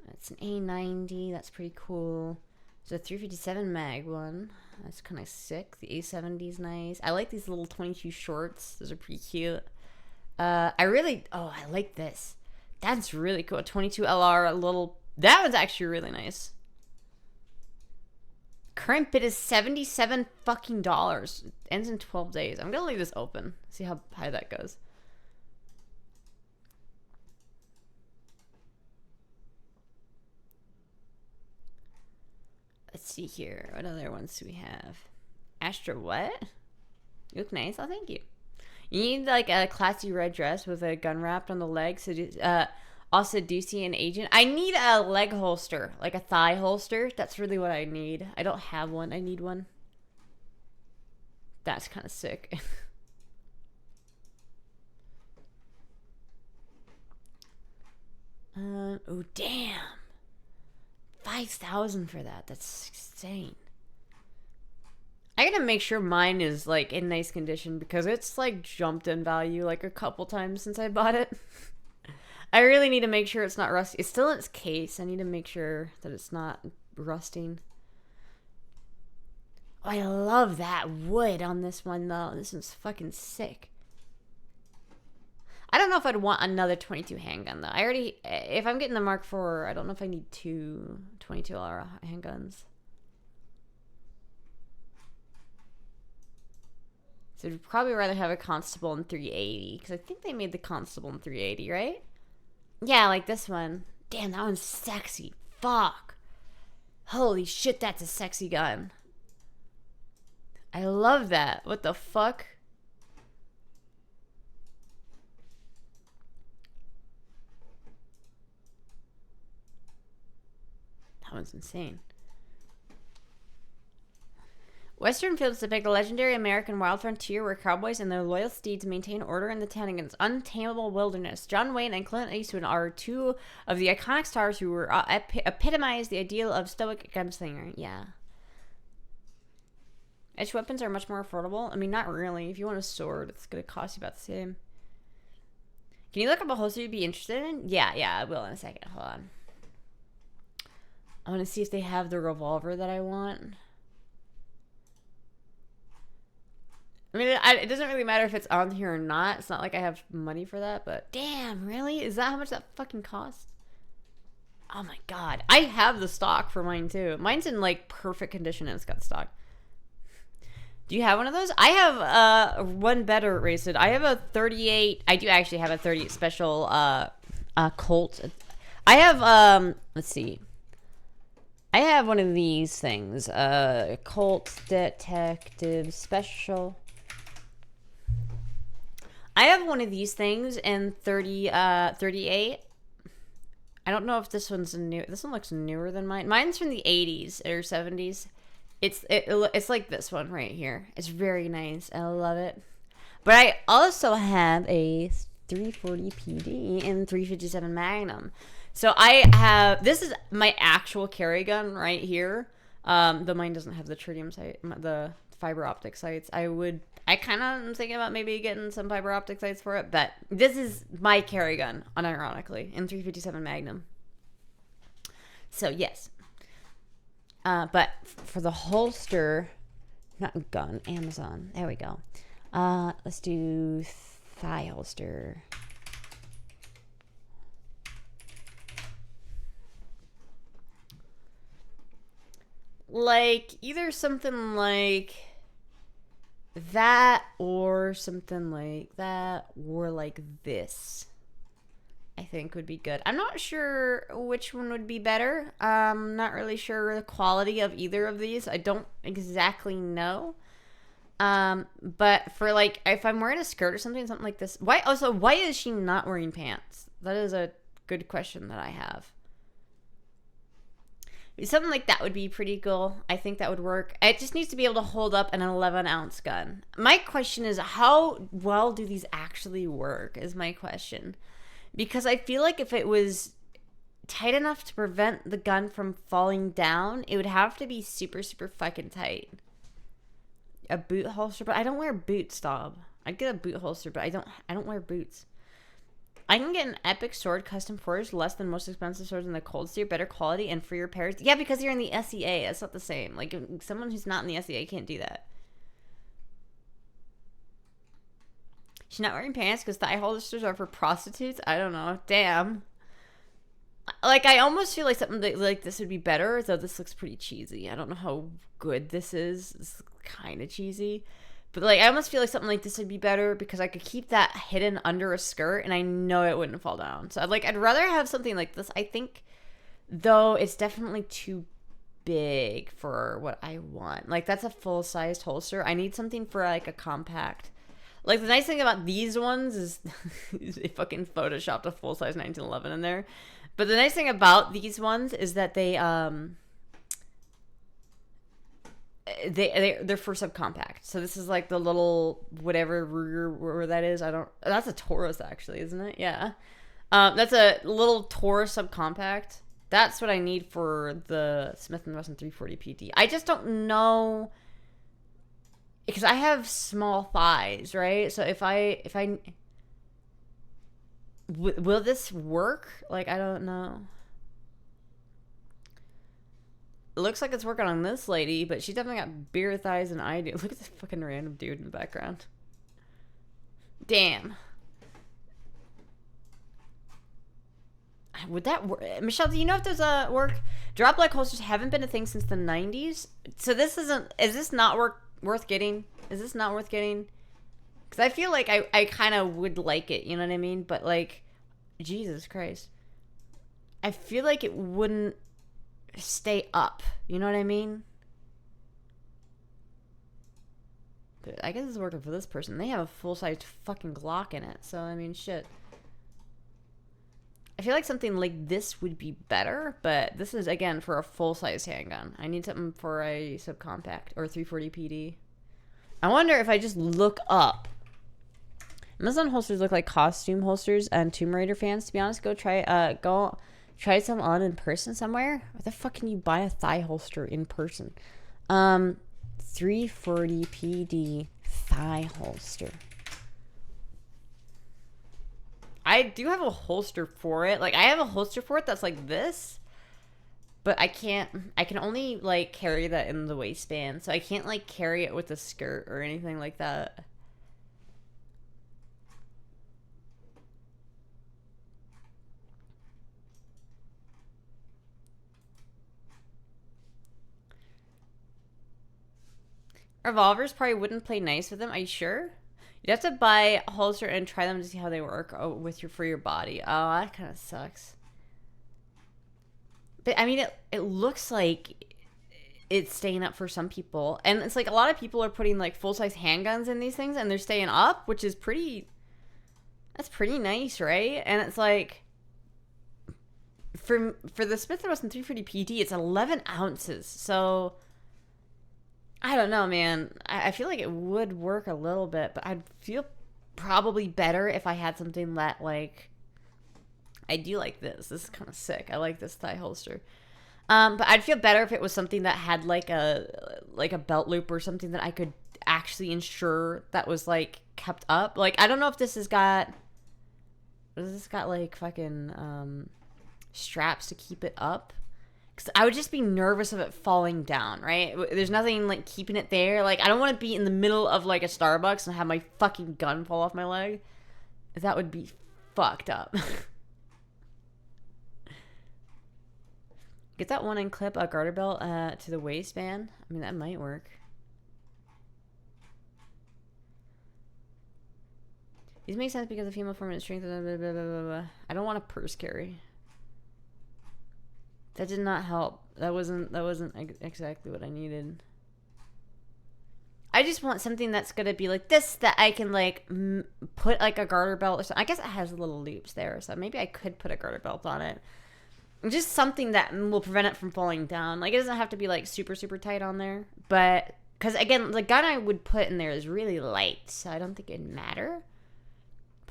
it's an A90. That's pretty cool. There's a 357 mag one. That's kind of sick. The A70 is nice. I like these little 22 shorts. Those are pretty cute. I like this. That's really cool. 22 LR, a little. That was actually really nice. Current bid is $77 fucking dollars. Ends in 12 days. I'm gonna leave this open. See how high that goes. Let's see here. What other ones do we have? Astra, what? You look nice. Oh, thank you. You need like a classy red dress with a gun wrapped on the leg. So, also, do you see an agent? I need a leg holster, like a thigh holster. That's really what I need. I don't have one. I need one. That's kind of sick. Oh, damn. 5,000 for that. That's insane. I gotta make sure mine is like in nice condition because it's like jumped in value like a couple times since I bought it. I really need to make sure it's not rusty. It's still in its case. I need to make sure that it's not rusting. Oh, I love that wood on this one though. This one's fucking sick. I don't know if I'd want another 22 handgun though. I already, if I'm getting the Mark IV, I don't know if I need two 22 handguns. So I'd probably rather have a Constable in 380 because I think they made the Constable in 380, right? Yeah, like this one. Damn, that one's sexy. Fuck. Holy shit, that's a sexy gun. I love that. What the fuck? That one's insane. Western fields depict a legendary American wild frontier where cowboys and their loyal steeds maintain order in the town against untamable wilderness. John Wayne and Clint Eastwood are two of the iconic stars who were epitomize the ideal of stoic gunslinger. Yeah. Edge weapons are much more affordable. I mean, not really. If you want a sword, it's going to cost you about the same. Can you look up a holster you'd be interested in? Yeah, I will in a second. Hold on. I want to see if they have the revolver that I want. I mean, it doesn't really matter if it's on here or not. It's not like I have money for that, but damn, really? Is that how much that fucking costs? Oh my god. I have the stock for mine too. Mine's in like perfect condition and it's got stock. Do you have one of those? I have one better rated. I have a 38. I do actually have a 38 special Colt. I have let's see. I have one of these things. Colt Detective Special. I have one of these things in 38. I don't know if this one's new. This one looks newer than mine. Mine's from the 80s or 70s. It's like this one right here. It's very nice. I love it. But I also have a 340 PD and 357 Magnum. So I have, this is my actual carry gun right here. Though mine doesn't have the tritium sight, the fiber optic sights. I kind of am thinking about maybe getting some fiber optic sights for it, but this is my carry gun, unironically, in 357 Magnum. So yes. But for the holster, not gun, Amazon. There we go. Let's do thigh holster. Like either something like that or something like that or like this, I think would be good. I'm not sure which one would be better. Not really sure the quality of either of these. I don't exactly know. But for like, if I'm wearing a skirt or something like this, why is she not wearing pants? That is a good question that I have. Something like that would be pretty cool. I think that would work. It just needs to be able to hold up an 11-ounce gun. My question is, how well do these actually work is my question. Because I feel like if it was tight enough to prevent the gun from falling down, it would have to be super, super fucking tight. A boot holster, but I don't wear boots, Stob. I'd get a boot holster, but I don't wear boots. I can get an epic sword custom forged, less than most expensive swords in the Cold Steel, better quality, and freer pairs. Yeah, because you're in the SEA. It's not the same. Like, someone who's not in the SEA can't do that. She's not wearing pants because thigh holsters are for prostitutes? I don't know. Damn. like, I almost feel like something that, like, this would be better, though this looks pretty cheesy. I don't know how good this is. It's kind of cheesy. But, like, I almost feel like something like this would be better because I could keep that hidden under a skirt and I know it wouldn't fall down. So, I'd rather have something like this. I think, though, it's definitely too big for what I want. Like, that's a full-sized holster. I need something for, like, a compact. Like, the nice thing about these ones is they fucking photoshopped a full-size 1911 in there. But the nice thing about these ones is that they're for subcompact. So this is like the little whatever rear that is. That's a Taurus actually, isn't it? Yeah. That's a little Taurus subcompact. That's what I need for the Smith & Wesson 340 PD. I just don't know because I have small thighs, right? So if I will this work? Like, I don't know. It looks like it's working on this lady, but she definitely got bigger thighs than I do. Look at this fucking random dude in the background. Damn. Would that work? Michelle, do you know if there's a work? Drop leg holsters haven't been a thing since the 90s. So this isn't... Is this not worth getting? Is this not worth getting? Because I feel like I kind of would like it, you know what I mean? But, like, Jesus Christ. I feel like it wouldn't stay up. You know what I mean? But I guess it's working for this person. They have a full-sized fucking Glock in it. So, I mean, shit. I feel like something like this would be better, but this is, again, for a full-size handgun. I need something for a subcompact or 340 PD. I wonder if I just look up. Amazon holsters look like costume holsters and Tomb Raider fans, to be honest. Go try some on in person somewhere. Where the fuck can you buy a thigh holster in person? 340 PD thigh holster. I do have a holster for it. Like, I have a holster for it that's like this. But I can only, like, carry that in the waistband. So I can't, like, carry it with a skirt or anything like that. Revolvers probably wouldn't play nice with them. Are you sure? You'd have to buy a holster and try them to see how they work for your body. Oh, that kind of sucks. But I mean, it looks like it's staying up for some people, and it's like a lot of people are putting like full-size handguns in these things, and they're staying up, which is that's pretty nice, right? And it's like for the Smith & Wesson 340 PD, it's 11 ounces, so. I don't know, man. I feel like it would work a little bit, but I'd feel probably better if I had something that, like, I do like this. This is kind of sick. I like this thigh holster. But I'd feel better if it was something that had, like a belt loop or something that I could actually ensure that was, like, kept up. Like, I don't know if this has got... Does this got, like, fucking straps to keep it up? I would just be nervous of it falling down, right? There's nothing, like, keeping it there. Like, I don't want to be in the middle of, like, a Starbucks and have my fucking gun fall off my leg. That would be fucked up. Get that one and clip a garter belt to the waistband. I mean, that might work. These make sense because the female form is strength. Blah, blah, blah, blah, blah. I don't want a purse carry. That did not help. That wasn't exactly what I needed. I just want something that's gonna be like this, that I can like put like a garter belt or something. I guess it has little loops there, so maybe I could put a garter belt on it. Just something that will prevent it from falling down. Like, it doesn't have to be like super tight on there, but because again, the gun I would put in there is really light, so I don't think it'd matter.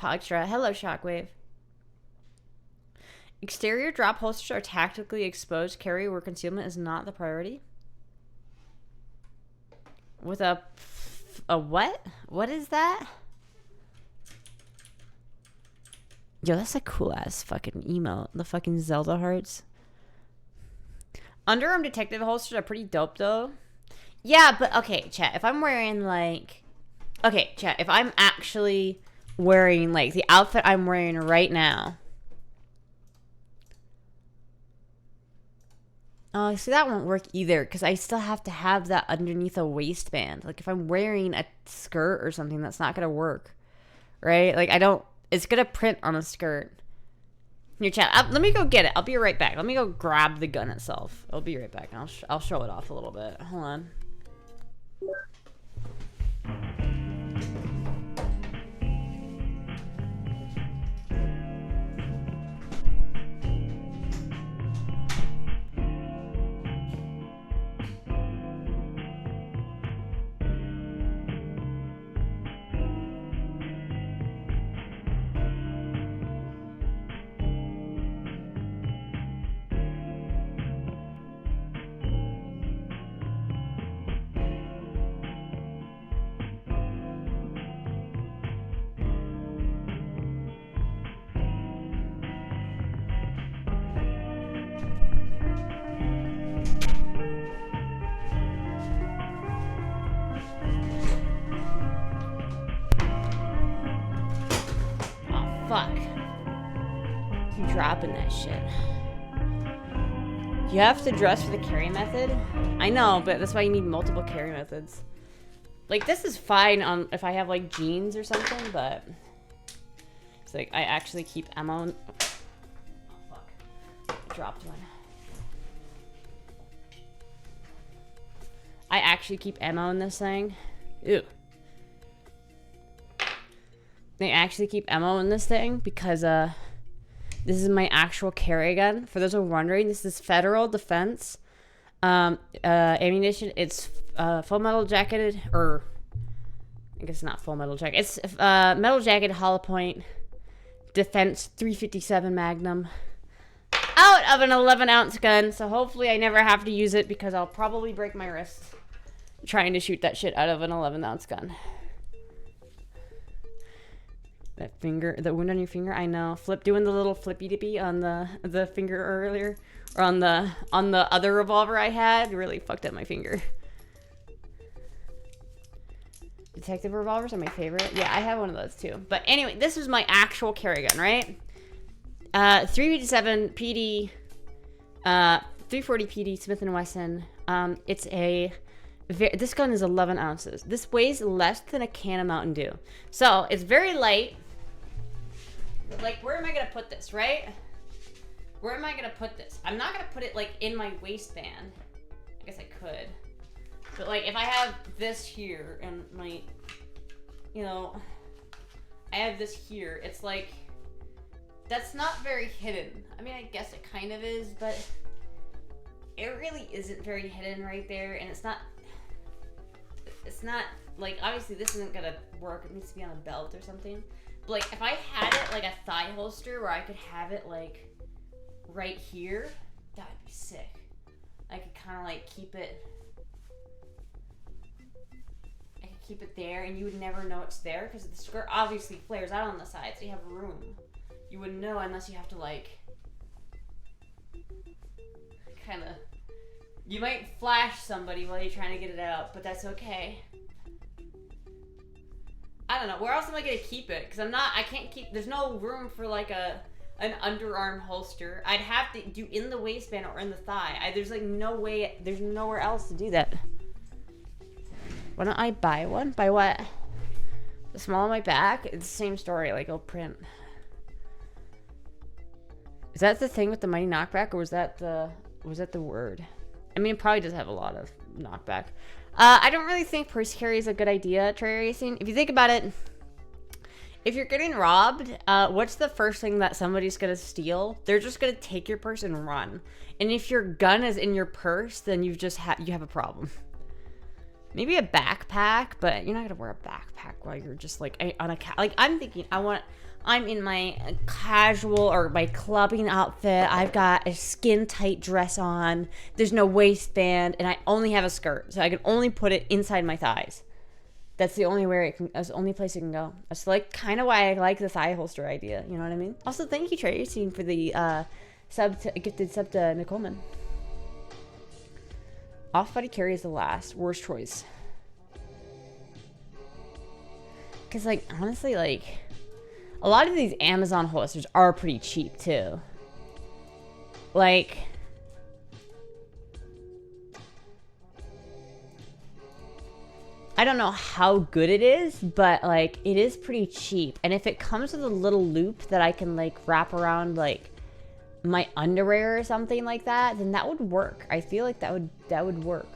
Extra. Hello, Shockwave. Exterior drop holsters are tactically exposed carry where concealment is not the priority. With a what? What is that? Yo, that's a cool ass fucking emote. The fucking Zelda hearts. Underarm detective holsters are pretty dope though. Yeah, but okay, chat. If I'm wearing like, okay, chat. If I'm actually wearing like the outfit I'm wearing right now. Oh, see, that won't work either because I still have to have that underneath a waistband. Like, if I'm wearing a skirt or something, that's not going to work, right? Like, it's going to print on a skirt. Your chat. Let me go get it. I'll be right back. Let me go grab the gun itself. I'll be right back. I'll show it off a little bit. Hold on. Fuck. Keep dropping that shit. You have to dress for the carry method? I know, but that's why you need multiple carry methods. Like, this is fine on if I have, like, jeans or something, but... It's like, I actually keep ammo... Oh, fuck. I dropped one. I actually keep ammo in this thing. Ew. They actually keep ammo in this thing because this is my actual carry gun. For those who are wondering, this is federal defense ammunition. It's full metal jacketed, or I guess not full metal jacket. It's metal jacket hollow point defense 357 Magnum out of an 11-ounce gun. So hopefully I never have to use it because I'll probably break my wrist trying to shoot that shit out of an 11-ounce gun. That finger, the wound on your finger, I know. Doing the little flippy dippy on the finger earlier, or on the other revolver I had, really fucked up my finger. Detective revolvers are my favorite. Yeah, I have one of those too. But anyway, this is my actual carry gun, right? 357 PD, 340 PD Smith & Wesson. It's this gun is 11 ounces. This weighs less than a can of Mountain Dew. So it's very light. Like, where am I going to put this, right? Where am I going to put this? I'm not going to put it, like, in my waistband. I guess I could. But, like, if I have this here and my, you know, I have this here, it's like, that's not very hidden. I mean, I guess it kind of is, but it really isn't very hidden right there. And it's not, like, obviously this isn't going to work. It needs to be on a belt or something. Like, if I had it like a thigh holster where I could have it like right here, that would be sick. I could kind of like keep it there and you would never know it's there because the skirt obviously flares out on the side, so you have room. You wouldn't know unless you have to like kind of, you might flash somebody while you're trying to get it out, but that's okay. I don't know. Where else am I going to keep it? Because I can't keep, there's no room for like an underarm holster. I'd have to do in the waistband or in the thigh. There's like no way, there's nowhere else to do that. Why don't I buy one? Buy what? The small on my back? It's the same story. Like, it'll print. Is that the thing with the mighty knockback, or was that the word? I mean, it probably does have a lot of knockback. I don't really think purse carry is a good idea, trail racing. If you think about it, if you're getting robbed, what's the first thing that somebody's going to steal? They're just going to take your purse and run. And if your gun is in your purse, then you have a problem. Maybe a backpack, but you're not going to wear a backpack while you're just like on a like I'm thinking I'm in my casual or my clubbing outfit. I've got a skin tight dress on. There's no waistband, and I only have a skirt, so I can only put it inside my thighs. That's the only way that's the only place it can go. That's like kind of why I like the thigh holster idea. You know what I mean? Also, thank you, Tracy, for the gifted sub to Nicoleman. Off-body carry is the last worst choice. Cause like honestly, like a lot of these Amazon holsters are pretty cheap too. Like I don't know how good it is, but like it is pretty cheap. And if it comes with a little loop that I can like wrap around like my underwear or something like that, then that would work. I feel like that would work.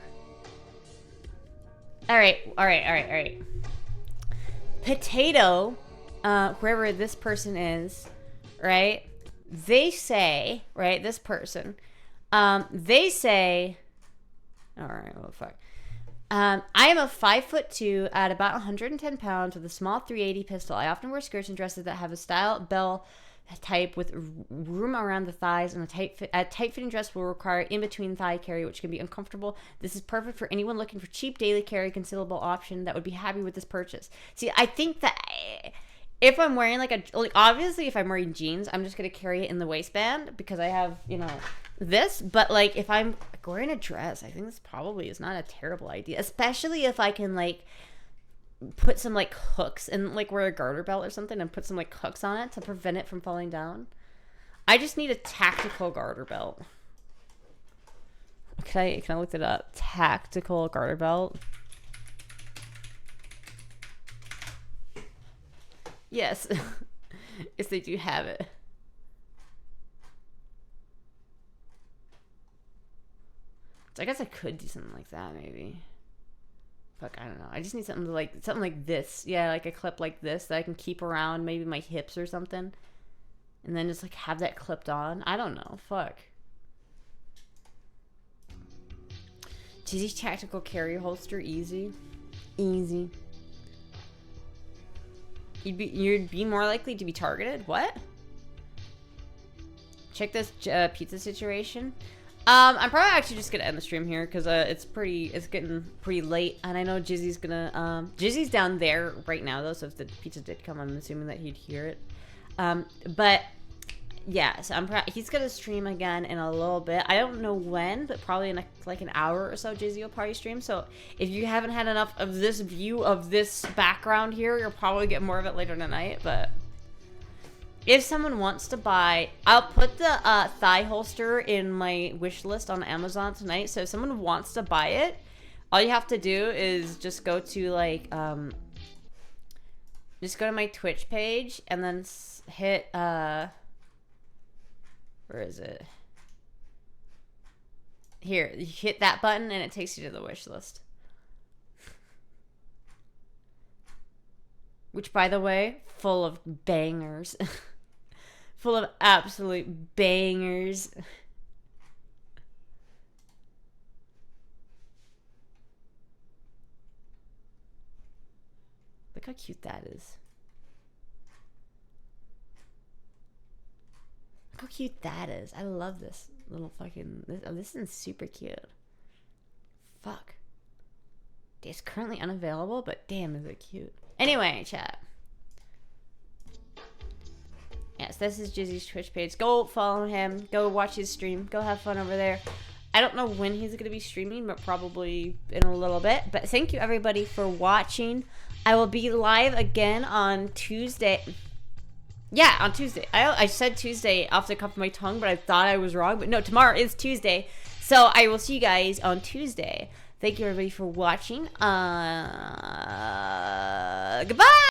All right. Potato, whoever this person is, right? They say, right, this person, they say, all right, well, fuck. I am a 5'2" at about 110 pounds with a small .380 pistol. I often wear skirts and dresses that have a style bell type with room around the thighs, and a tight-fitting dress will require in-between thigh carry, which can be uncomfortable. This is perfect for anyone looking for cheap daily carry concealable option that would be happy with this purchase. See, I think that if I'm wearing like obviously if I'm wearing jeans, I'm just gonna carry it in the waistband because I have, you know, this. But like if I'm wearing a dress, I think this probably is not a terrible idea, especially if I can like put some like hooks and like wear a garter belt or something and put some like hooks on it to prevent it from falling down. I just need a tactical garter belt. Can I look it up? Tactical garter belt. Yes. Yes, they do have it. So I guess I could do something like that maybe. Fuck, I don't know. I just need something like this. Yeah, like a clip like this that I can keep around maybe my hips or something. And then just like have that clipped on. I don't know. Fuck. Gizzy's tactical carry holster, easy. Easy. You'd be more likely to be targeted? What? Check this pizza situation. I'm probably actually just gonna end the stream here because it's getting pretty late, and I know Jizzy's gonna Jizzy's down there right now though, so if the pizza did come, I'm assuming that he'd hear it. But yeah, so he's gonna stream again in a little bit. I don't know when, but probably in like an hour or so, Jizzy will probably stream. So if you haven't had enough of this view of this background here, you'll probably get more of it later tonight. But if someone wants to buy, I'll put the thigh holster in my wish list on Amazon tonight. So if someone wants to buy it, all you have to do is just go to like just go to my Twitch page and then hit where is it? Here, you hit that button and it takes you to the wish list. Which, by the way, full of bangers. Full of absolute bangers. Look how cute that is. Look how cute that is. I love this little fucking... This is super cute. Fuck. It's currently unavailable, but damn, is it cute. Anyway, chat. Yes, this is Jizzy's Twitch page. Go follow him. Go watch his stream. Go have fun over there. I don't know when he's going to be streaming, but probably in a little bit. But thank you, everybody, for watching. I will be live again on Tuesday. Yeah, on Tuesday. I said Tuesday off the cuff of my tongue, but I thought I was wrong. But no, tomorrow is Tuesday. So I will see you guys on Tuesday. Thank you, everybody, for watching. Goodbye!